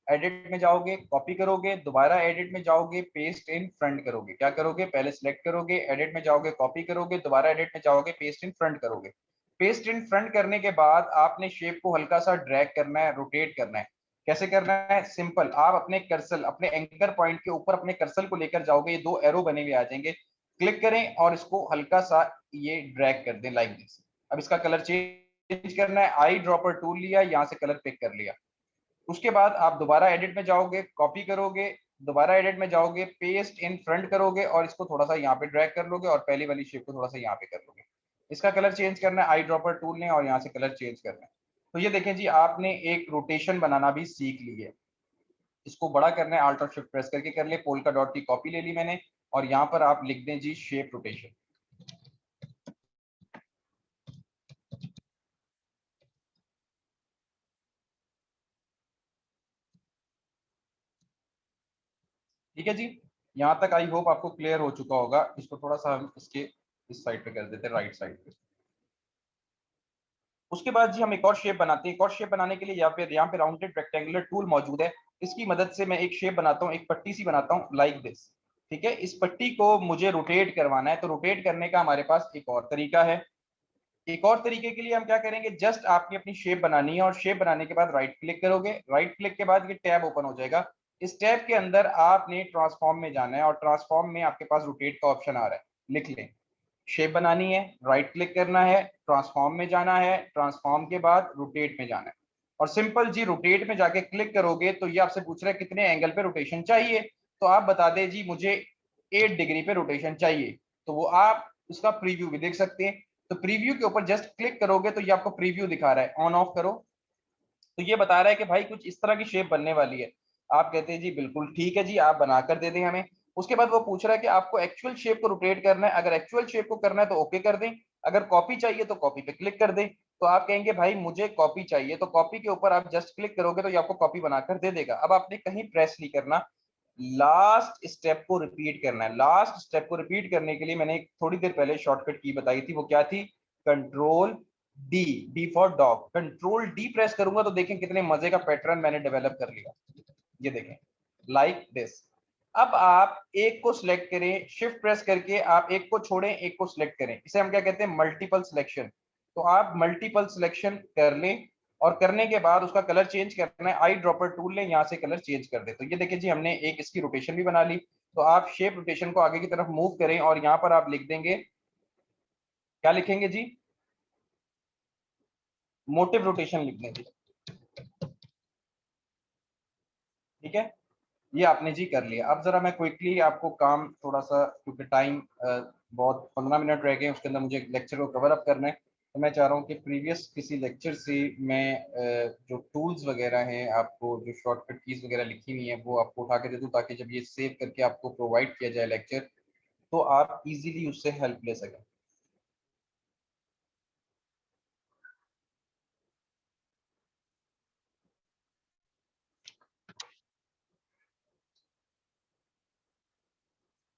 एडिट में जाओगे, कॉपी करोगे, दोबारा एडिट में जाओगे, पेस्ट इन फ्रंट करोगे। क्या करोगे, पहले सिलेक्ट करोगे, एडिट में जाओगे, कॉपी करोगे, दोबारा एडिट में जाओगे, पेस्ट इन फ्रंट करोगे। पेस्ट इन फ्रंट करने के बाद आपने शेप को हल्का सा ड्रैग करना है, रोटेट करना है। कैसे करना है? सिंपल, आप अपने कर्सर, अपने एंकर पॉइंट के ऊपर अपने कर्सर को लेकर जाओगे, ये दो एरो बने हुए आ जाएंगे, क्लिक करें और इसको हल्का सा ये ड्रैग कर दें लाइक दिस। अब इसका कलर चेंज करना है, आई ड्रॉपर टूल लिया, यहाँ से कलर पिक कर लिया। उसके बाद आप दोबारा एडिट में जाओगे, कॉपी करोगे, दोबारा एडिट में जाओगे, पेस्ट इन फ्रंट करोगे और इसको थोड़ा सा यहाँ पे ड्रैग कर लोगे और पहली वाली शेप को थोड़ा सा यहाँ पे कर लोगे। इसका कलर चेंज करना है, आई ड्रॉपर टूल ने और यहाँ से कलर चेंज करना है। तो ये देखें जी, आपने एक रोटेशन बनाना भी सीख ली है। इसको बड़ा करना है, आल्ट और शिफ्ट प्रेस करके कर ले। पोल्का डॉट की कॉपी ले ली मैंने और यहाँ पर आप लिख दें जी शेप रोटेशन। ठीक है जी, यहाँ तक आई होप आपको क्लियर हो चुका होगा। इसको थोड़ा सा हम इसके इस साइड पे कर देते हैं, राइट साइड पे। उसके बाद जी हम एक और शेप बनाते हैं। एक और शेप बनाने के लिए यहाँ पे राउंडेड रेक्टेंगुलर टूल मौजूद है। इसकी मदद से मैं एक शेप बनाता हूँ, एक पट्टी सी बनाता हूँ लाइक दिस। ठीक है, इस पट्टी को मुझे रोटेट करवाना है, तो रोटेट करने का हमारे पास एक और तरीका है। एक और तरीके के लिए हम क्या करेंगे, जस्ट आपकी अपनी शेप बनानी है और शेप बनाने के बाद राइट क्लिक करोगे। राइट क्लिक के बाद ये टैब ओपन हो जाएगा। इस टैब के अंदर आपने ट्रांसफॉर्म में जाना है और ट्रांसफॉर्म में आपके पास रोटेट का ऑप्शन आ रहा है, लिख लें। शेप बनानी है, राइट क्लिक करना है, ट्रांसफॉर्म में जाना है, ट्रांसफॉर्म के बाद रोटेट में जाना है और सिंपल जी रोटेट में जाके क्लिक करोगे तो ये आपसे पूछ रहा है कितने एंगल पे रोटेशन चाहिए। तो आप बता दें जी मुझे 8 डिग्री पे रोटेशन चाहिए, तो वो आप उसका प्रीव्यू भी देख सकते हैं। तो प्रीव्यू के ऊपर जस्ट क्लिक करोगे तो ये आपको प्रीव्यू दिखा रहा है। ऑन ऑफ करो तो ये बता रहा है कि भाई कुछ इस तरह की शेप बनने वाली है। आप कहते हैं जी बिल्कुल ठीक है जी, आप बनाकर दे दें हमें। उसके बाद वो पूछ रहा है कि आपको एक्चुअल शेप को रोटेट करना है, अगर एक्चुअल शेप को करना है तो ओके कर दें, अगर कॉपी चाहिए तो कॉपी पे क्लिक कर दें। तो आप कहेंगे भाई मुझे कॉपी चाहिए, तो कॉपी के ऊपर आप जस्ट क्लिक करोगे तो ये आपको कॉपी बनाकर दे देगा। अब आपने कहीं प्रेस नहीं करना, लास्ट स्टेप को रिपीट करना है। लास्ट स्टेप को रिपीट करने के लिए मैंने थोड़ी देर पहले शॉर्टकट की बताई थी, वो क्या थी? Control D, D for dog. Control D press करूंगा तो देखें कितने मजे का पैटर्न मैंने डेवलप कर लिया। ये देखें लाइक दिस। अब आप एक को सिलेक्ट करें, शिफ्ट प्रेस करके आप एक को छोड़ें, एक को सिलेक्ट करें, इसे हम क्या कहते हैं? Multiple selection. तो आप मल्टीपल सिलेक्शन कर लें और करने के बाद उसका कलर चेंज करना है, आई ड्रॉपर टूल लें, यहाँ से कलर चेंज कर दे। तो ये देखिए जी हमने एक इसकी रोटेशन भी बना ली। तो आप शेप रोटेशन को आगे की तरफ मूव करें और यहाँ पर आप लिख देंगे, क्या लिखेंगे जी? मोटिव रोटेशन लिख देंगे। ठीक है, ये आपने जी कर लिया। अब जरा मैं क्विकली आपको काम थोड़ा सा, क्योंकि टाइम बहुत 15 मिनट रह गए, उसके अंदर मुझे लेक्चर को कवर अप करना है। तो मैं चाह रहा हूँ कि प्रीवियस किसी लेक्चर से मैं जो टूल्स वगैरह हैं, आपको जो शॉर्टकट कीज वगैरह लिखी हुई हैं वो आपको उठा के दे दूँ, ताकि जब ये सेव करके आपको प्रोवाइड किया जाए लेक्चर, तो आप इजीली उससे हेल्प ले सकें।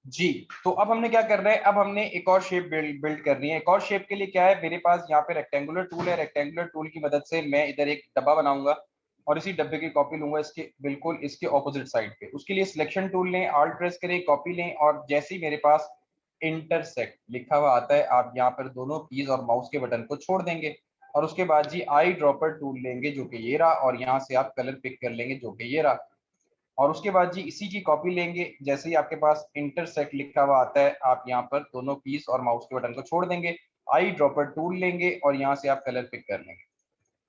जी, तो अब हमने क्या करना है, अब हमने एक और शेप बिल्ड करनी है। एक और शेप के लिए क्या है, मेरे पास यहाँ पे रेक्टेंगुलर टूल है। रेक्टेंगुलर टूल की मदद से मैं इधर एक डब्बा बनाऊंगा और इसी डब्बे की कॉपी लूंगा इसके बिल्कुल इसके ऑपोजिट साइड पे। उसके लिए सिलेक्शन टूल लें, आल्ट प्रेस करें, कॉपी लें और जैसे ही मेरे पास इंटरसेक्ट लिखा हुआ आता है, आप यहाँ पर दोनों कीज और माउस के बटन को छोड़ देंगे और उसके बाद जी आई ड्रॉपर टूल लेंगे जो कि ये रहा, और यहाँ से आप कलर पिक कर लेंगे जो कि ये रहा। और उसके बाद जी इसी की कॉपी लेंगे, जैसे ही आपके पास इंटरसेक्ट लिखा हुआ आता है, आप यहाँ पर दोनों कीज और माउस के बटन को छोड़ देंगे, आई ड्रॉपर टूल लेंगे और यहाँ से आप कलर पिक कर लेंगे।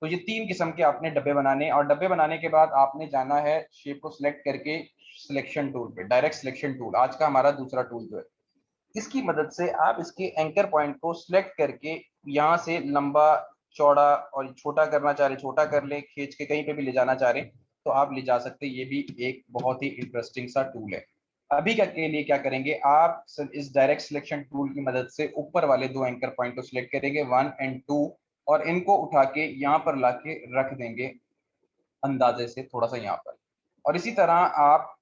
तो ये 3 किस्म के आपने डब्बे बनाने, और डब्बे बनाने के बाद आपने जाना है शेप को सिलेक्ट करके सिलेक्शन टूल पे, डायरेक्ट सिलेक्शन टूल आज का हमारा दूसरा टूल जो है। इसकी मदद से आप इसके एंकर पॉइंट को सिलेक्ट करके यहाँ से लंबा चौड़ा और छोटा करना चाह रहे छोटा कर ले, खींच के कहीं पे भी ले जाना चाह रहे तो आप ले जा सकते हैं। ये भी एक बहुत ही इंटरेस्टिंग सा टूल है। अभी के लिए क्या करेंगे, आप इस डायरेक्ट सिलेक्शन टूल की मदद से ऊपर वाले 2 एंकर पॉइंट को सिलेक्ट करेंगे 1 एंड 2 और इनको उठा के यहाँ पर लाके रख देंगे अंदाजे से थोड़ा सा यहाँ पर। और इसी तरह आप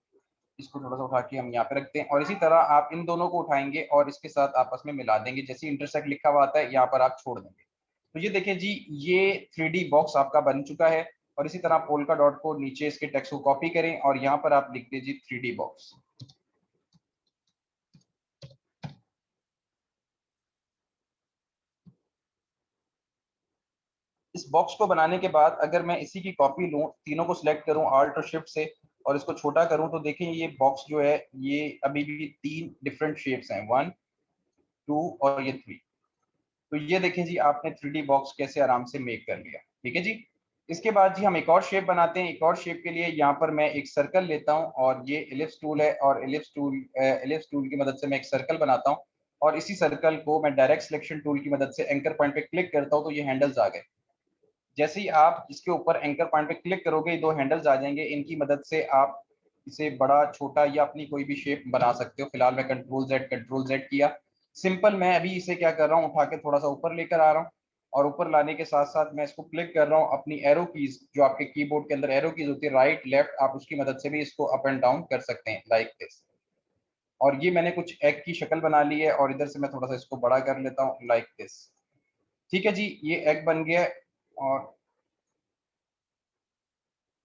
इसको थोड़ा सा उठा के हम यहाँ पे रखते हैं और इसी तरह आप इन दोनों को उठाएंगे और इसके साथ आपस में मिला देंगे। जैसे इंटरसेक्ट लिखा हुआ आता है यहाँ पर आप छोड़ देंगे। तो ये देखें जी, ये 3D बॉक्स आपका बन चुका है। और इसी तरह पोल्का डॉट को नीचे इसके टेक्स्ट को कॉपी करें और यहाँ पर आप लिख दीजिए 3D बॉक्स। इस बॉक्स को बनाने के बाद अगर मैं इसी की कॉपी लूं, तीनों को सिलेक्ट करूं आल्ट और शिफ्ट से और इसको छोटा करूं, तो देखें ये बॉक्स जो है ये अभी भी 3 डिफरेंट शेप्स हैं, 1 2 और ये 3। तो ये देखें जी आपने 3D बॉक्स कैसे आराम से मेक कर लिया। ठीक है जी। इसके बाद जी हम एक और शेप बनाते हैं। एक और शेप के लिए यहाँ पर मैं एक सर्कल लेता हूँ और ये एलिप्स टूल है और एलिप्स टूल की मदद से मैं एक सर्कल बनाता हूँ और इसी सर्कल को मैं डायरेक्ट सिलेक्शन टूल की मदद से एंकर पॉइंट पे क्लिक करता हूँ तो ये हैंडल्स आ गए। जैसे ही आप इसके ऊपर एंकर पॉइंट पे क्लिक करोगे, दो हैंडल्स आ जाएंगे। इनकी मदद से आप इसे बड़ा छोटा या अपनी कोई भी शेप बना सकते हो। फिलहाल मैं कंट्रोल जेड किया। सिंपल मैं अभी इसे क्या कर रहा हूँ, उठा के थोड़ा सा ऊपर लेकर आ रहा हूँ और ऊपर लाने के साथ साथ मैं इसको क्लिक कर रहा हूँ। अपनी एरो कीज जो आपके कीबोर्ड के अंदर एरो कीज होती है, राइट लेफ्ट, आप उसकी मदद से भी इसको अप एंड डाउन कर सकते हैं लाइक दिस। और ये मैंने कुछ एग की शक्ल बना ली है और इधर से मैं थोड़ा सा इसको बड़ा कर लेता हूँ लाइक दिस। ठीक है जी, ये एग बन गया है और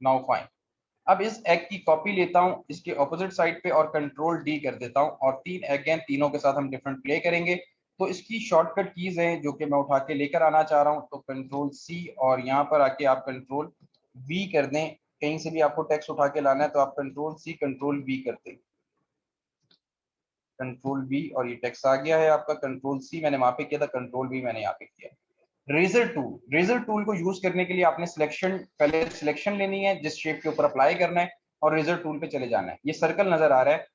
नाउ फाइन। अब इस एग की कॉपी लेता हूं इसके ऑपोजिट साइड पे और कंट्रोल डी कर देता हूं और 3 एग हैं, तीनों के साथ हम डिफरेंट प्ले करेंगे। तो इसकी शॉर्टकट कीज हैं जो कि मैं उठा के लेकर आना चाह रहा हूं। तो कंट्रोल सी और यहाँ पर आके आप कंट्रोल वी कर दें। कहीं से भी आपको टेक्स्ट उठा के लाना है तो आप कंट्रोल सी कंट्रोल वी कर दें, कंट्रोल वी, और ये टेक्स्ट आ गया है आपका। कंट्रोल सी मैंने वहां पे किया था, कंट्रोल वी मैंने यहाँ पे किया। रेजर टूल को यूज करने के लिए आपने पहले सिलेक्शन लेनी है जिस शेप के ऊपर अप्लाई करना है और रेजर टूल पे चले जाना है। ये सर्कल नजर आ रहा है,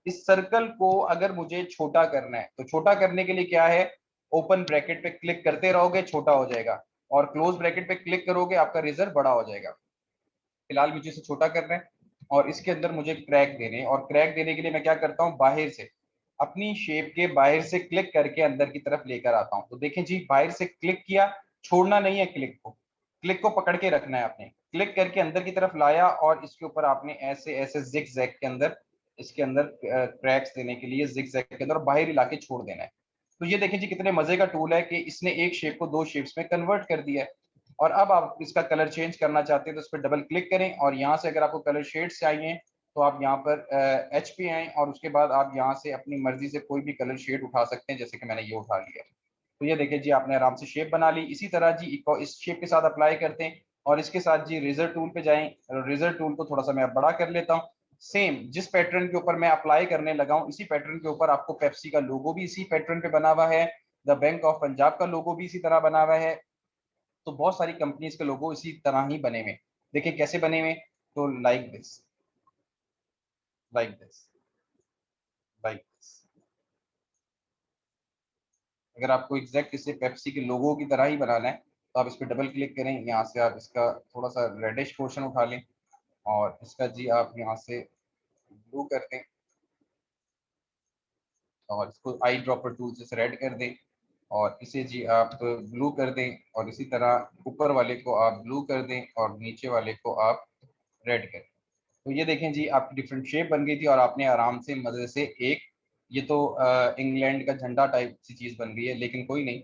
इस सर्कल को अगर मुझे छोटा करना है तो छोटा करने के लिए क्या है, ओपन ब्रैकेट पे क्लिक करते रहोगे छोटा हो जाएगा और क्लोज ब्रैकेट पे क्लिक करोगे आपका रेजर बड़ा हो जाएगा। फिलहाल मुझे इसे छोटा करना है और इसके अंदर मुझे क्रैक देने हैं और क्रैक देने के लिए मैं क्या करता हूँ, बाहर से अपनी शेप के बाहर से क्लिक करके अंदर की तरफ लेकर आता हूँ। तो देखें जी, बाहर से क्लिक किया, छोड़ना नहीं है, क्लिक को पकड़ के रखना है आपने। क्लिक करके अंदर की तरफ लाया और इसके ऊपर आपने ऐसे ऐसे जिग जैग के अंदर इसके अंदर क्रैक्स देने के लिए जिग जैग के अंदर बाहर ही लाके छोड़ देना है। तो ये देखें जी कितने मजे का टूल है कि इसने एक शेप को दो शेप्स में कन्वर्ट कर दिया है। और अब आप इसका कलर चेंज करना चाहते हैं तो इस पर डबल क्लिक करें और यहाँ से अगर आपको कलर शेड्स चाहिए तो आप यहाँ पर एच पे आए और उसके बाद आप यहाँ से अपनी मर्जी से कोई भी कलर शेड उठा सकते हैं, जैसे कि मैंने ये उठा लिया। तो ये देखिए जी आपने आराम से शेप बना ली। इसी तरह जी इस शेप के साथ अप्लाई करते हैं और इसके साथ जी रेजर टूल पे जाएं। रेजर टूल को थोड़ा सा मैं बड़ा कर लेता हूँ। सेम जिस पैटर्न के ऊपर मैं अप्लाई करने लगा हूँ इसी पैटर्न के ऊपर आपको पेप्सी का लोगो भी इसी पैटर्न पे बना हुआ है, द बैंक ऑफ पंजाब का लोगो भी इसी तरह बना हुआ है। तो बहुत सारी कंपनीज के लोगो इसी तरह ही बने हुए। देखिए कैसे बने हुए, तो like this, like this, like this. अगर आपको एग्जैक्ट इसे पेप्सी के लोगो की तरह ही बनाना है तो आप इस पर डबल क्लिक करें, यहाँ से आप इसका थोड़ा सा रेडिश पोर्शन उठा लें और इसका जी आप यहाँ से ब्लू कर दें और इसको आई ड्रॉपर टूल से रेड कर दें और इसे जी आप ब्लू कर दें और इसी तरह ऊपर वाले को आप ब्लू कर दें और नीचे वाले को आप रेड करें। तो ये देखें जी आपकी डिफरेंट शेप बन गई थी और आपने आराम से मजे से एक, ये तो इंग्लैंड का झंडा टाइप सी चीज बन गई है लेकिन कोई नहीं।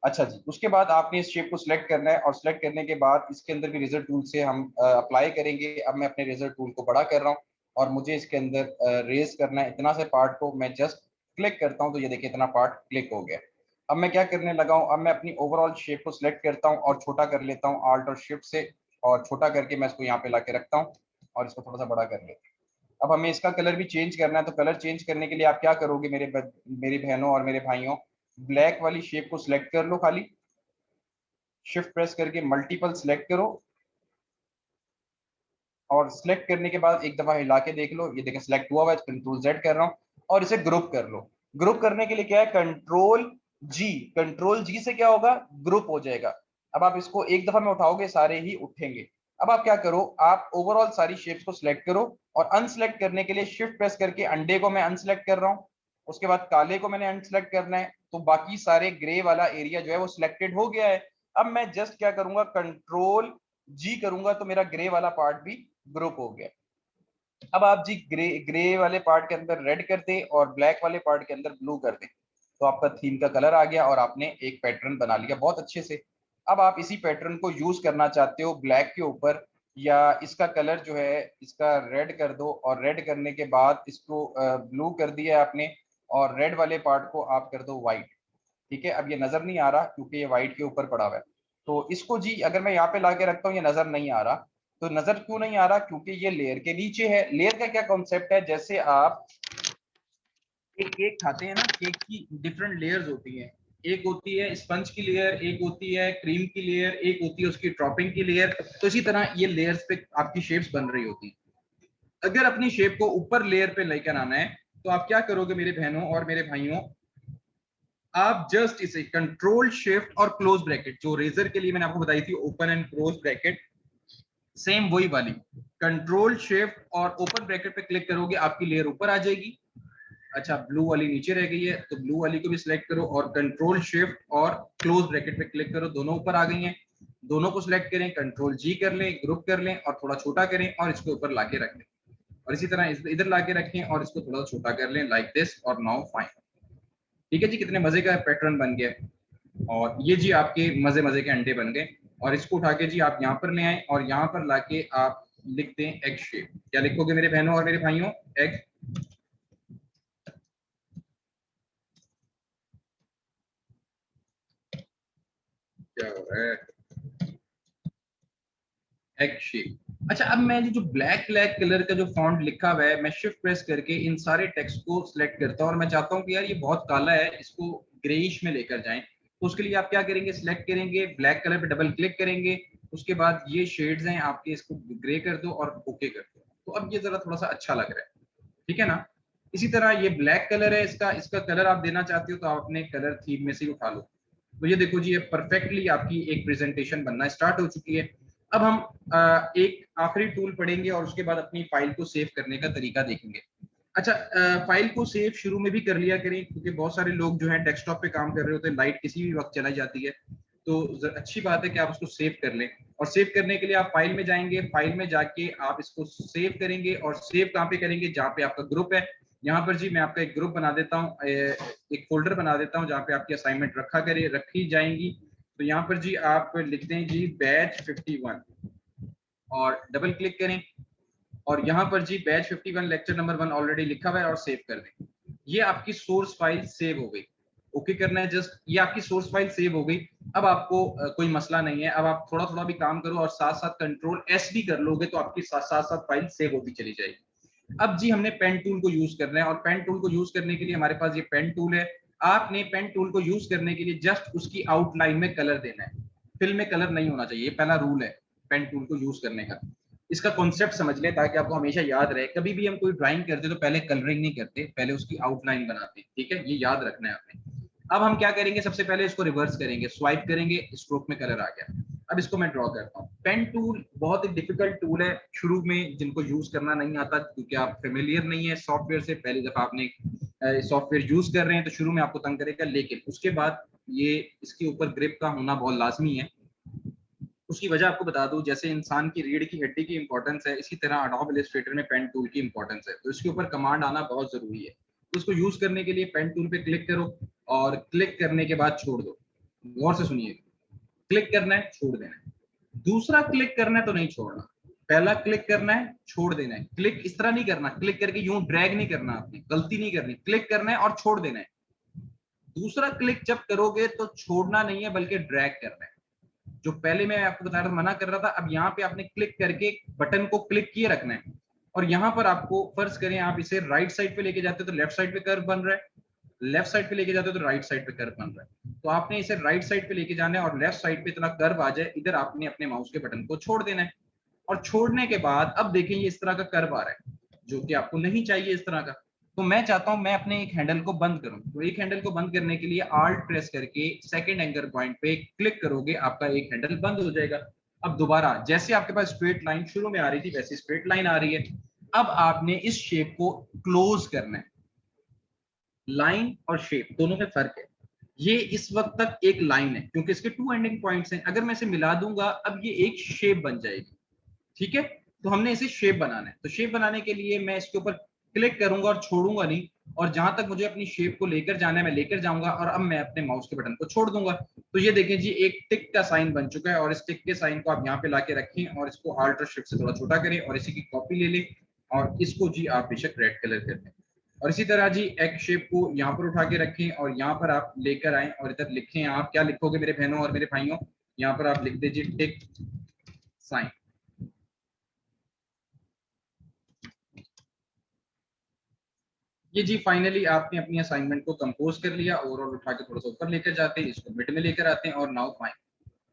अच्छा जी, उसके बाद आपने इस शेप को सिलेक्ट करना है और सिलेक्ट करने के बाद इसके अंदर भी रेजर टूल से हम अप्लाई करेंगे। अब मैं अपने रेजर टूल को बड़ा कर रहा हूँ और मुझे इसके अंदर रेज करना है इतना से पार्ट को। मैं जस्ट क्लिक करता हूँ तो ये देखिए इतना पार्ट क्लिक हो गया। अब मैं क्या करने लगा हूँ, अब मैं अपनी ओवरऑल शेप को सिलेक्ट करता हूँ और छोटा कर लेता हूँ आल्ट और शिफ्ट से और छोटा करके मैं इसको यहाँ पे ला के रखता हूँ और इसको थोड़ा सा बड़ा कर लेता हूँ। अब हमें इसका कलर भी चेंज करना है तो कलर चेंज करने के लिए आप क्या करोगे मेरी बहनों और मेरे भाइयों, ब्लैक वाली शेप को सिलेक्ट कर लो, खाली शिफ्ट प्रेस करके मल्टीपल सिलेक्ट करो और सिलेक्ट करने के बाद एक दफा हिला के देख लो, ये देखें सिलेक्ट हुआ हुआ है। कंट्रोल जेड कर रहा हूँ और इसे ग्रुप कर लो। ग्रुप करने के लिए क्या है, कंट्रोल जी, कंट्रोल जी से क्या होगा, ग्रुप हो जाएगा। अब आप इसको एक दफा में उठाओगे सारे ही उठेंगे। अब आप क्या करो, आप ओवरऑल सारी शेप्स को सिलेक्ट करो और अनसिलेक्ट करने के लिए शिफ्ट प्रेस करके अंडे को मैं अनसिलेक्ट कर रहा हूँ, उसके बाद काले को मैंने अनसिलेक्ट करना है तो बाकी सारे ग्रे वाला एरिया जो है वो सिलेक्टेड हो गया है। अब मैं जस्ट क्या करूंगा, कंट्रोल जी करूंगा तो मेरा ग्रे वाला पार्ट भी ग्रुप हो गया। अब आप जी ग्रे ग्रे वाले पार्ट के अंदर रेड कर दें और ब्लैक वाले पार्ट के अंदर ब्लू कर दें तो आपका थीम का कलर आ गया और आपने एक पैटर्न बना लिया बहुत अच्छे से। अब आप इसी पैटर्न को यूज करना चाहते हो ब्लैक के ऊपर, या इसका कलर जो है इसका रेड कर दो और रेड करने के बाद इसको ब्लू कर दिया आपने और रेड वाले पार्ट को आप कर दो व्हाइट। ठीक है, अब ये नजर नहीं आ रहा क्योंकि ये व्हाइट के ऊपर पड़ा हुआ है। तो इसको जी अगर मैं यहाँ पे ला के रखता हूँ, ये नजर नहीं आ रहा। तो नजर क्यों नहीं आ रहा? क्योंकि ये लेयर के नीचे है। लेयर का क्या कॉन्सेप्ट है, जैसे आप एक केक खाते हैं ना, केक की डिफरेंट लेयर्स होती हैं। एक होती है स्पंज की लेयर, एक होती है क्रीम की लेयर, एक होती है उसकी टॉपिंग की लेयर। तो इसी तरह ये लेयर्स पे आपकी शेप्स बन रही होती हैं। अगर अपनी शेप को ऊपर लेयर पे लेकर आना है तो आप क्या करोगे मेरे बहनों और मेरे भाइयों, आप जस्ट इसे कंट्रोल शिफ्ट और क्लोज ब्रैकेट, जो रेजर के लिए मैंने आपको बताई थी open and close bracket, same वही वाली कंट्रोल शिफ्ट और ओपन ब्रैकेट पे क्लिक करोगे, आपकी लेयर ऊपर आ जाएगी। अच्छा, ब्लू वाली नीचे रह गई है, तो ब्लू वाली को भी सिलेक्ट करो और कंट्रोल शिफ्ट और क्लोज ब्रैकेट पे क्लिक करो, दोनों ऊपर आ गई हैं। दोनों को सिलेक्ट करें, कंट्रोल जी कर लें, ग्रुप कर लें और थोड़ा छोटा करें और इसको ऊपर लाके रख दें। और इसी तरह इधर लाके रखें और इसको थोड़ा छोटा कर लें, लाइक दिस, और नाउ फाइन। ठीक है जी, कितने मजे का पैटर्न बन गया। और ये जी आपके मजे मजे के अंडे बन गए। और इसको उठा के जी आप यहाँ पर ले आए और यहाँ पर लाके आप लिखते हैं एग शेप। क्या लिखोगे मेरे बहनों और मेरे भाइयों? एग। क्या हो रहा है? Egg shape. अच्छा, अब मैं जो ब्लैक ब्लैक कलर का जो फॉन्ट लिखा हुआ है, मैं शिफ्ट प्रेस करके इन सारे टेक्स्ट को सिलेक्ट करता हूँ और मैं चाहता हूँ कि यार ये बहुत काला है, इसको ग्रेइश में लेकर जाएं। तो उसके लिए आप क्या करेंगे, सिलेक्ट करेंगे, ब्लैक कलर पे डबल क्लिक करेंगे, उसके बाद ये शेड्स हैं आपके, इसको ग्रे कर दो और ओके कर दो। तो अब ये जरा थोड़ा सा अच्छा लग रहा है, ठीक है ना। इसी तरह ये ब्लैक कलर है, इसका इसका कलर आप देना चाहते हो तो आप अपने कलर थीम में से उठा लो। तो ये देखो जी, ये परफेक्टली आपकी एक प्रेजेंटेशन बनना स्टार्ट हो चुकी है। अब हम एक आखिरी टूल पढ़ेंगे और उसके बाद अपनी फाइल को सेव करने का तरीका देखेंगे। अच्छा, फाइल को सेव शुरू में भी कर लिया करें, क्योंकि बहुत सारे लोग जो है डेस्कटॉप पे काम कर रहे होते हैं, लाइट किसी भी वक्त चलाई जाती है। तो अच्छी बात है कि आप उसको सेव कर लें। और सेव करने के लिए आप फाइल में जाएंगे, फाइल में जाके आप इसको सेव करेंगे। और सेव कहाँ पे करेंगे? जहाँ पे आपका ग्रुप है। यहाँ पर जी मैं आपका एक ग्रुप बना देता हूँ, एक फोल्डर बना देता हूँ जहाँ पे आपकी असाइनमेंट रखी जाएंगी। तो यहाँ पर जी आप लिखते हैं जी बैच 51 और डबल क्लिक करें। और यहाँ पर जी बैच 51 लेक्चर नंबर 1 ऑलरेडी लिखा हुआ है और सेव कर दें। ये आपकी सोर्स फाइल सेव हो गई। ओके करना है जस्ट, ये आपकी सोर्स फाइल सेव हो गई। अब आपको कोई मसला नहीं है। अब आप थोड़ा थोड़ा भी काम करो और साथ साथ कंट्रोल एस भी कर लोगे तो आपकी साथ साथ फाइल सेव होती चली जाएगी। अब जी हमने पेन टूल को यूज करना है और पेन टूल को यूज करने के लिए हमारे पास ये पेन टूल है। आपने पेन टूल को यूज करने के लिए जस्ट उसकी आउटलाइन में कलर देना है, फिल में कलर नहीं होना चाहिए। ये पहला रूल है पेन टूल को यूज करने का। इसका कॉन्सेप्ट समझ लें ताकि आपको हमेशा याद रहे। कभी भी हम कोई ड्राइंग करते तो पहले कलरिंग नहीं करते, पहले उसकी आउटलाइन बनाते हैं, ठीक है, ये याद रखना है आपने। अब हम क्या करेंगे, सबसे पहले इसको रिवर्स करेंगे, स्वाइप करेंगे, स्ट्रोक में कलर आ गया। अब इसको मैं ड्रॉ करता हूँ। पेन टूल बहुत ही डिफिकल्ट टूल है शुरू में, जिनको यूज करना नहीं आता क्योंकि आप फेमिलियर नहीं है सॉफ्टवेयर से, पहली दफा आपने सॉफ्टवेयर यूज कर रहे हैं तो शुरू में आपको तंग करेगा, लेकिन उसके बाद ये इसके ऊपर ग्रिप का होना बहुत लाजमी है। उसकी वजह आपको बता दूं, जैसे इंसान की रीढ़ की हड्डी की इंपॉर्टेंस है, इसी तरह एडोब इलस्ट्रेटर में पेन टूल की इंपॉर्टेंस है। तो इसके ऊपर कमांड आना बहुत जरूरी है। तो इसको यूज करने के लिए पेन टूल पे क्लिक करो और क्लिक करने के बाद छोड़ दो। गौर से सुनिए, क्लिक करना है, छोड़ देना है। दूसरा क्लिक करना है तो नहीं छोड़ना। पहला क्लिक करना है, छोड़ देना है। क्लिक इस तरह नहीं करना, क्लिक करके यूं ड्रैग नहीं करना, आपने गलती नहीं करनी। क्लिक करना है और छोड़ देना है। दूसरा क्लिक जब करोगे तो छोड़ना नहीं है बल्कि ड्रैग करना है। जो पहले मैं आपको बता रहा था, मना कर रहा था, अब यहाँ पे आपने क्लिक करके बटन को क्लिक किए रखना है। और यहाँ पर आपको फर्ज करें आप इसे राइट साइड पे लेके जाते हो तो लेफ्ट साइड पे कर्व बन रहा है, लेफ्ट साइड पे लेके जाते हो तो राइट साइड पे कर्व बन रहा है। तो आपने इसे राइट साइड पे लेके जाना है और लेफ्ट साइड पे इतना कर्व आ जाए, इधर आपने अपने माउस के बटन को छोड़ देना है। और छोड़ने के बाद अब देखें ये इस तरह का कर्व आ रहा है, जो कि आपको नहीं चाहिए इस तरह का। तो मैं चाहता हूं मैं अपने एक हैंडल को बंद करूं। तो एक हैंडल को बंद करने के लिए आल्ट प्रेस करके सेकंड एंकर पॉइंट पे क्लिक करोगे, आपका एक हैंडल बंद हो जाएगा। अब दोबारा जैसे आपके पास स्ट्रेट लाइन शुरू में आ रही थी वैसी स्ट्रेट लाइन आ रही है। अब आपने इस शेप को क्लोज करना है। लाइन और शेप दोनों में फर्क है। ये इस वक्त तक एक लाइन है क्योंकि इसके टू एंडिंग पॉइंट्स हैं। अगर मैं इसे मिला दूंगा अब ये एक शेप बन जाएगी, ठीक है। तो हमने इसे शेप बनाना है। तो शेप बनाने के लिए मैं इसके ऊपर क्लिक करूंगा और छोड़ूंगा नहीं, और जहां तक मुझे अपनी शेप को लेकर जाना है मैं लेकर जाऊंगा और अब मैं अपने माउस के बटन को छोड़ दूंगा। तो ये देखें जी, एक टिक का साइन बन चुका है और इस टिक के साइन को आप यहाँ पे लाके रखें और इसको आल्ट और शिफ्ट से थोड़ा छोटा करें और इसी की कॉपी ले लें और इसको जी आप बेशक रेड कलर कर दें। और इसी तरह जी एग शेप को यहाँ पर उठा के रखें और यहाँ पर आप लेकर आए और इधर लिखें। आप क्या लिखोगे मेरे बहनों और मेरे भाइयों? यहाँ पर आप लिख दीजिए टिक साइन। ये जी फाइनली आपने अपनी असाइनमेंट को कंपोज कर लिया, ओवरऑल उठा के थोड़ा सा ऊपर लेकर जाते हैं, इसको मिड में लेकर आते हैं और नाउ फाइन।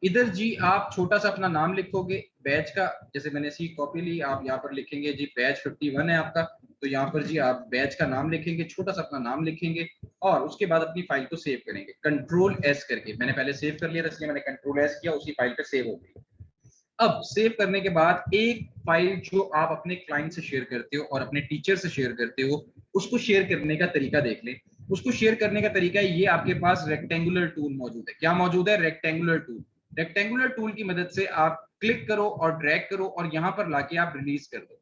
इधर जी आप छोटा सा अपना नाम लिखोगे बैच का, जैसे मैंने सी कॉपी ली, आप यहाँ पर लिखेंगे जी बैच 51 है आपका, तो यहाँ पर जी आप बैच का नाम लिखेंगे, छोटा सा अपना नाम लिखेंगे और उसके बाद अपनी फाइल को सेव करेंगे कंट्रोल एस करके। मैंने पहले सेव कर लिया था इसलिए मैंने कंट्रोल एस किया, उसी फाइल पे सेव हो गई। अब सेव करने के बाद एक फाइल जो आप अपने क्लाइंट से शेयर करते हो और अपने टीचर से शेयर करते हो, उसको शेयर करने का तरीका देख लें। उसको शेयर करने का तरीका ये आपके पास रेक्टेंगुलर टूल मौजूद है। क्या मौजूद है? Rectangular tool. रेक्टेंगुलर टूल की मदद से आप क्लिक करो और ड्रैग करो और यहां पर लाके आप रिलीज कर दो।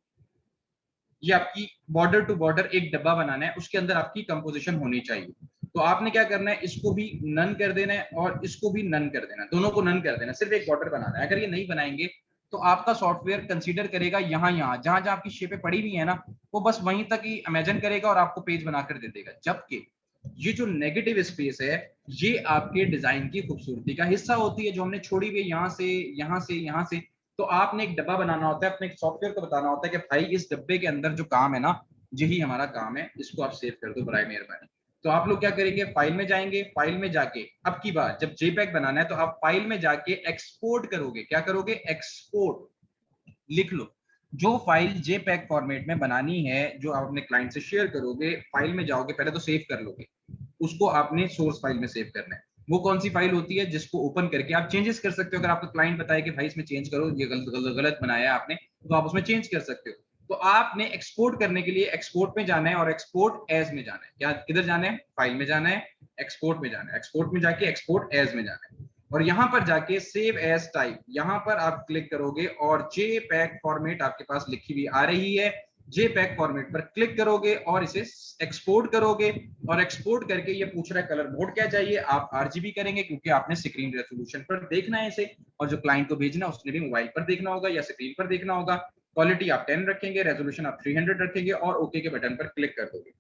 ये आपकी बॉर्डर टू बॉर्डर एक डब्बा बनाना है, उसके अंदर आपकी कंपोजिशन होनी चाहिए। तो आपने क्या करना है, इसको भी नन कर देना है और इसको भी नन कर देना है, दोनों को नन कर देना है, सिर्फ एक बॉर्डर बनाना है। अगर ये नहीं बनाएंगे तो आपका सॉफ्टवेयर कंसीडर करेगा यहाँ यहाँ जहां जहां आपकी शेपें पड़ी हुई है ना, वो बस वहीं तक ही इमेजिन करेगा और आपको पेज बनाकर दे देगा। जबकि ये जो नेगेटिव स्पेस है, ये आपके डिजाइन की खूबसूरती का हिस्सा होती है, जो हमने छोड़ी हुई यहाँ से यहाँ से यहाँ से। तो आपने एक डब्बा बनाना होता है, अपने सॉफ्टवेयर को बताना होता है कि भाई इस डब्बे के अंदर जो काम है ना, यही हमारा काम है, इसको आप सेव कर दो बराए मेहरबानी। तो आप लोग क्या करेंगे, फाइल में जाएंगे, फाइल में जाके अब की बार जब जेपैग बनाना है तो आप फाइल में जाके एक्सपोर्ट करोगे। क्या करोगे? एक्सपोर्ट। लिख लो, जो फाइल जेपैग फॉर्मेट में बनानी है, जो आप अपने क्लाइंट से शेयर करोगे, फाइल में जाओगे, पहले तो सेव कर लोगे, उसको आपने सोर्स फाइल में सेव करना है। वो कौन सी फाइल होती है? जिसको ओपन करके आप चेंजेस कर सकते हो। अगर आपका क्लाइंट बताए कि भाई इसमें चेंज करो, ये गलत बनाया है आपने, तो आप उसमें चेंज कर सकते हो। तो आपने एक्सपोर्ट करने के लिए एक्सपोर्ट में जाना है और एक्सपोर्ट एज में जाना है। क्या किधर जाना है? फाइल में जाना है, एक्सपोर्ट में जाना है, एक्सपोर्ट में जाके एक्सपोर्ट एज में जाना है और यहां पर जाके सेव एज टाइप, यहां पर आप क्लिक करोगे और जेपैग फॉर्मेट आपके पास लिखी हुई आ रही है। जेपैग फॉर्मेट पर क्लिक करोगे और इसे एक्सपोर्ट करोगे और एक्सपोर्ट करके ये पूछ रहा है कलर मोड क्या चाहिए, आप आरजीबी करेंगे क्योंकि आपने स्क्रीन रेजोल्यूशन पर देखना है इसे, और जो क्लाइंट को भेजना है उसने भी मोबाइल पर देखना होगा या स्क्रीन पर देखना होगा। क्वालिटी आप 10 रखेंगे, रेजोल्यूशन आप 300 रखेंगे और ओके के बटन पर क्लिक कर दोगे।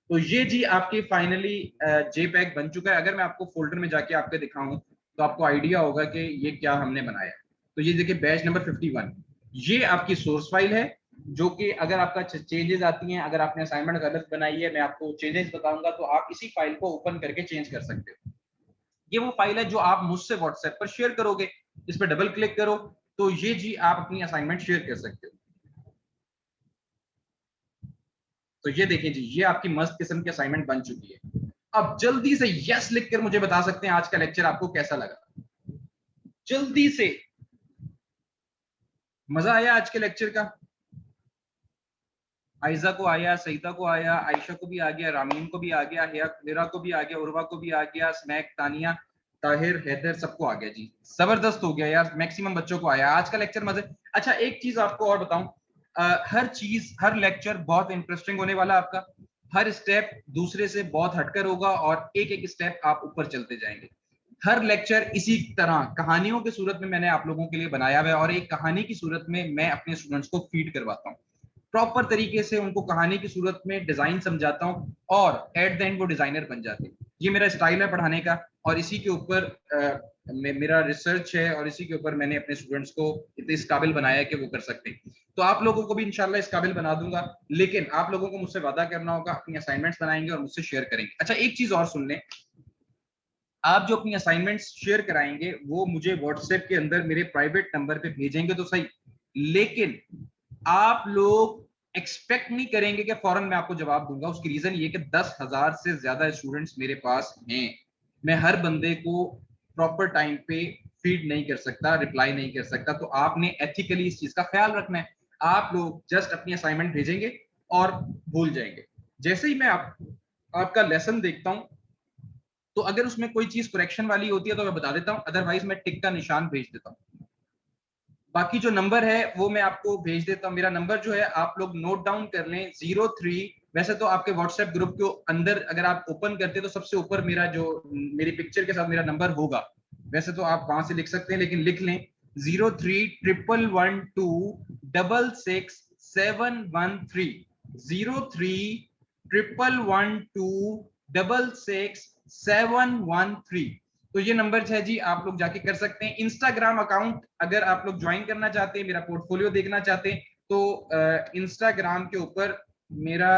तो ये जी आपकी फाइनली जेपैग बन चुका है। अगर मैं आपको फोल्डर में जाके आपको दिखाऊं तो आपको आइडिया होगा कि ये क्या हमने बनाया। तो ये देखिए बैच नंबर 51, ये आपकी सोर्स फाइल है, जो कि अगर आपका चेंजेस आती हैं, अगर आपने असाइनमेंट गलत बनाई है, मैं आपको चेंजेस बताऊंगा तो आप इसी फाइल को ओपन करके चेंज कर सकते हो। ये वो फाइल है जो आप मुझसे व्हाट्सएप पर शेयर करोगे, इस पर डबल क्लिक करो तो ये जी आप अपनी असाइनमेंट शेयर कर सकते हो। तो ये देखिए जी, ये आपकी मस्त किस्म की असाइनमेंट बन चुकी है। अब जल्दी से यस लिखकर मुझे बता सकते हैं आज का लेक्चर आपको कैसा लगा। जल्दी से। मजा आया आज के लेक्चर का? आयजा को आया, सईदा को आया, आयशा को भी आ गया, रामीन को भी आ गया, हेरा को भी आ गया, उर्वा को भी आ गया, स्मैक, तानिया, ताहिर, हैदर, सबको आ गया जी। जबरदस्त हो गया यार, मैक्सिमम बच्चों को आया आज का लेक्चर मजे। अच्छा एक चीज आपको और बताऊं, हर चीज हर लेक्चर बहुत इंटरेस्टिंग होने वाला आपका। हर स्टेप दूसरे से बहुत हटकर होगा और एक एक स्टेप आप ऊपर चलते जाएंगे। हर लेक्चर इसी तरह कहानियों की सूरत में मैंने आप लोगों के लिए बनाया हुआ है और एक कहानी की सूरत में मैं अपने स्टूडेंट्स को फीड करवाता हूँ। प्रॉपर तरीके से उनको कहानी की सूरत में डिजाइन समझाता हूँ और एट द एंड वो डिजाइनर बन जाते हैं। ये मेरा स्टाइल है पढ़ाने का और इसी के ऊपर मेरा रिसर्च है और इसी के ऊपर मैंने अपने स्टूडेंट्स को इस काबिल बनाया है कि वो कर सकते हैं। तो आप लोगों को भी इंशाल्लाह इस काबिल बना दूंगा, लेकिन आप लोगों को मुझसे वादा करना होगा, अपनी असाइनमेंट्स बनाएंगे और मुझसे शेयर करेंगे। अच्छा एक चीज और सुन लें, आप जो अपनी असाइनमेंट्स शेयर कराएंगे वो मुझे व्हाट्सएप के अंदर मेरे प्राइवेट नंबर पे भेजेंगे तो सही, लेकिन आप लोग एक्सपेक्ट नहीं करेंगे कि फौरन मैं आपको जवाब दूंगा। उसकी रीजन ये कि 10,000 से ज्यादा स्टूडेंट्स मेरे पास हैं, मैं हर बंदे को प्रॉपर टाइम पे फीड नहीं कर सकता, रिप्लाई नहीं कर सकता। तो आपने एथिकली इस चीज का ख्याल रखना है। आप लोग जस्ट अपनी असाइनमेंट भेजेंगे और भूल जाएंगे। जैसे ही मैं आपका लेसन देखता हूं तो अगर उसमें कोई चीज करेक्शन वाली होती है तो मैं बता देता हूं, अदरवाइज मैं टिक का निशान भेज देता हूं। बाकी जो नंबर है वो मैं आपको भेज देता हूँ। मेरा नंबर जो है आप लोग नोट डाउन कर लें, 03। वैसे तो आपके व्हाट्सएप ग्रुप के अंदर अगर आप ओपन करते तो सबसे ऊपर मेरा जो मेरी पिक्चर के साथ मेरा नंबर होगा, वैसे तो आप वहां से लिख सकते हैं, लेकिन लिख लें 03-112-66713। 03-112-66713। तो ये नंबर है जी, आप लोग जाके कर सकते हैं। इंस्टाग्राम अकाउंट अगर आप लोग ज्वाइन करना चाहते हैं, मेरा पोर्टफोलियो देखना चाहते हैं, तो इंस्टाग्राम के ऊपर मेरा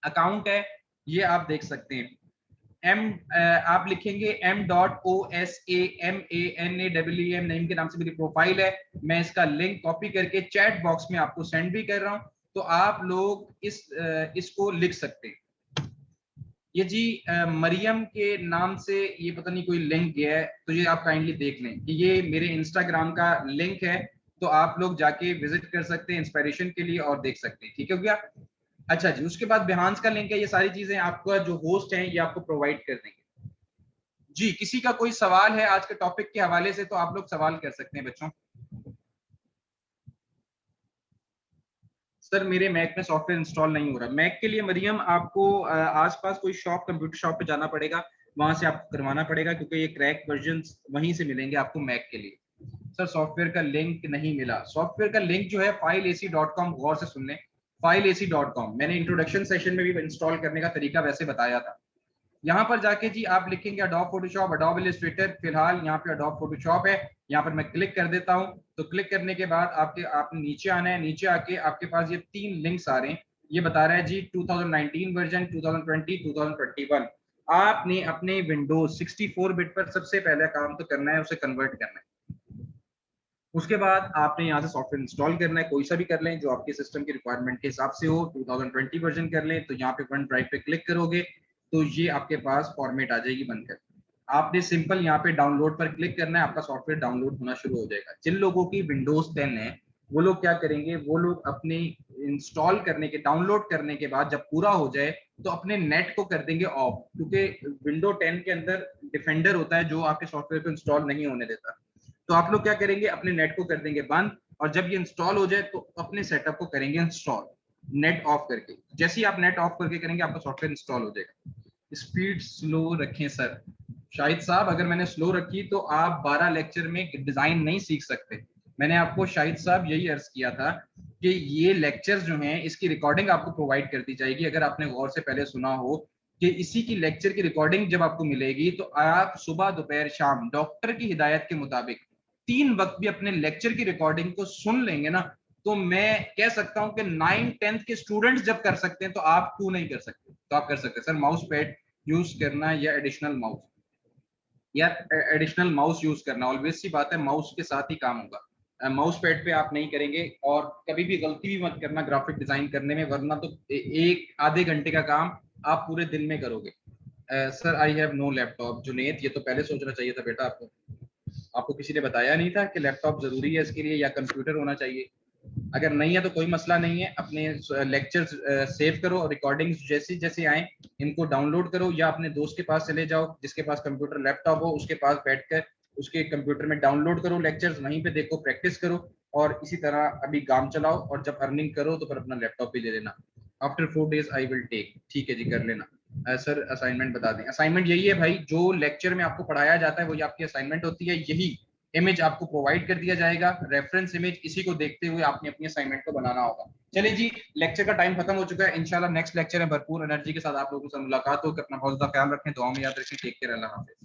अकाउंट है, ये आप देख सकते हैं। आप लिखेंगे M.OSAMANAEEM नेम के नाम से मेरी प्रोफाइल है। मैं इसका लिंक कॉपी करके चैट बॉक्स में आपको सेंड भी कर रहा हूं, तो आप लोग इसको लिख सकते हैं। ये जी मरियम के नाम से ये पता नहीं कोई लिंक गया है, तो ये आप काइंडली देख लें कि ये मेरे इंस्टाग्राम का लिंक है, तो आप लोग जाके विजिट कर सकते हैं इंस्पिरेशन के लिए और देख सकते हैं। ठीक है क्या? अच्छा जी, उसके बाद बिहांस का लिंक है। ये सारी चीजें आपका जो होस्ट है ये आपको प्रोवाइड कर देंगे जी। किसी का कोई सवाल है आज के टॉपिक के हवाले से तो आप लोग सवाल कर सकते हैं बच्चों। सर मेरे मैक में सॉफ्टवेयर इंस्टॉल नहीं हो रहा। मैक के लिए मरियम आपको आसपास कोई शॉप, कंप्यूटर शॉप पे जाना पड़ेगा, वहां से आपको करवाना पड़ेगा, क्योंकि ये क्रैक वर्जन वहीं से मिलेंगे आपको मैक के लिए। सर सॉफ्टवेयर का लिंक नहीं मिला। सॉफ्टवेयर का लिंक जो है fileac.com, गौर से सुन लें, fileac.com। मैंने इंट्रोडक्शन सेशन में भी इंस्टॉल करने का तरीका वैसे बताया था। यहाँ पर जाके जी आप लिखेंगे अडोब फोटोशॉप, अडोब इलस्ट्रेटर। फिलहाल यहाँ पे अडोब फोटोशॉप है, यहाँ पर मैं क्लिक कर देता हूँ। तो क्लिक करने के बाद आपने नीचे आना है। नीचे आके आपके पास ये 3 लिंक्स आ रहे हैं। ये बता रहा है जी 2019 वर्जन, 2020, 2021। आपने अपने विंडोज 64 बिट पर सबसे पहले काम तो करना है, उसे कन्वर्ट करना है। उसके बाद आपने यहाँ से सॉफ्टवेयर इंस्टॉल करना है, कोई सा भी कर लें जो आपके सिस्टम की रिक्वायरमेंट के हिसाब से हो। 2020 वर्जन कर लें, तो यहाँ पे वन ड्राइव पे क्लिक करोगे तो ये आपके पास फॉर्मेट आ जाएगी बनकर। आपने सिंपल यहाँ पे डाउनलोड पर क्लिक करना है, आपका सॉफ्टवेयर डाउनलोड होना शुरू हो जाएगा। जिन लोगों की विंडोज 10 है वो लोग क्या करेंगे, वो लोग अपने इंस्टॉल करने के, डाउनलोड करने के बाद जब पूरा हो जाए तो अपने नेट को कर देंगे ऑफ, क्योंकि विंडो 10 के अंदर डिफेंडर होता है जो आपके सॉफ्टवेयर को इंस्टॉल नहीं होने देता। तो आप लोग क्या करेंगे, अपने नेट को कर देंगे बंद, और जब ये इंस्टॉल हो जाए तो अपने सेटअप को करेंगे इंस्टॉल नेट ऑफ करके। जैसे ही आप नेट ऑफ करके करेंगे आपका सॉफ्टवेयर इंस्टॉल हो जाएगा। स्पीड स्लो रखें सर। शाहिद साहब अगर मैंने स्लो रखी तो आप 12 लेक्चर में डिजाइन नहीं सीख सकते। मैंने आपको शाहिद साहब यही अर्ज किया था कि ये लेक्चर्स जो हैं इसकी रिकॉर्डिंग आपको प्रोवाइड कर दी जाएगी। अगर आपने गौर से पहले सुना हो कि इसी की लेक्चर की रिकॉर्डिंग जब आपको मिलेगी तो आप सुबह दोपहर शाम डॉक्टर की हिदायत के मुताबिक 3 वक्त भी अपने लेक्चर की रिकॉर्डिंग को सुन लेंगे ना, तो मैं कह सकता हूं कि 9th-10th के स्टूडेंट्स जब कर सकते हैं तो आप क्यों नहीं कर सकते? तो आप कर सकते हैं सर। माउस पैड यूज करना या एडिशनल माउस, या एडिशनल माउस यूज करना, ऑलवेज सी बात है माउस के साथ ही काम होगा। माउस पैड पे आप नहीं करेंगे। और कभी भी गलती भी मत करना ग्राफिक डिजाइन करने में, वरना तो एक आधे घंटे का काम आप पूरे दिन में करोगे। Sir I have no laptop. Junaid ये तो पहले सोचना चाहिए था बेटा आपको। आपको किसी ने बताया नहीं था कि लैपटॉप जरूरी है इसके लिए या कंप्यूटर होना चाहिए? अगर नहीं है तो कोई मसला नहीं है, अपने लेक्चर्स सेव करो और रिकॉर्डिंग्स जैसी जैसे आए इनको डाउनलोड करो, या अपने दोस्त के पास चले जाओ जिसके पास कंप्यूटर लैपटॉप हो, उसके पास बैठकर उसके कंप्यूटर में डाउनलोड करो लेक्चर्स, वहीं पे देखो, प्रैक्टिस करो, और इसी तरह अभी काम चलाओ, और जब अर्निंग करो तो फिर अपना लैपटॉप भी ले लेना। After 4 days I will take. ठीक है जी, कर लेना। सर असाइनमेंट बता दें। असाइनमेंट यही है भाई, जो लेक्चर में आपको पढ़ाया जाता है वही आपकी असाइनमेंट होती है। यही इमेज आपको प्रोवाइड कर दिया जाएगा, रेफरेंस इमेज, इसी को देखते हुए आपने अपनी असाइनमेंट को बनाना होगा। चलिए जी, लेक्चर का टाइम खत्म हो चुका है। इंशाल्लाह नेक्स्ट लेक्चर में भरपूर एनर्जी के साथ आप लोगों से मुलाकात हो। अपना बहुत ज्यादा ख्याल रखें, दुआ में याद रखें। टेक केयर, अल्लाह हाफिज।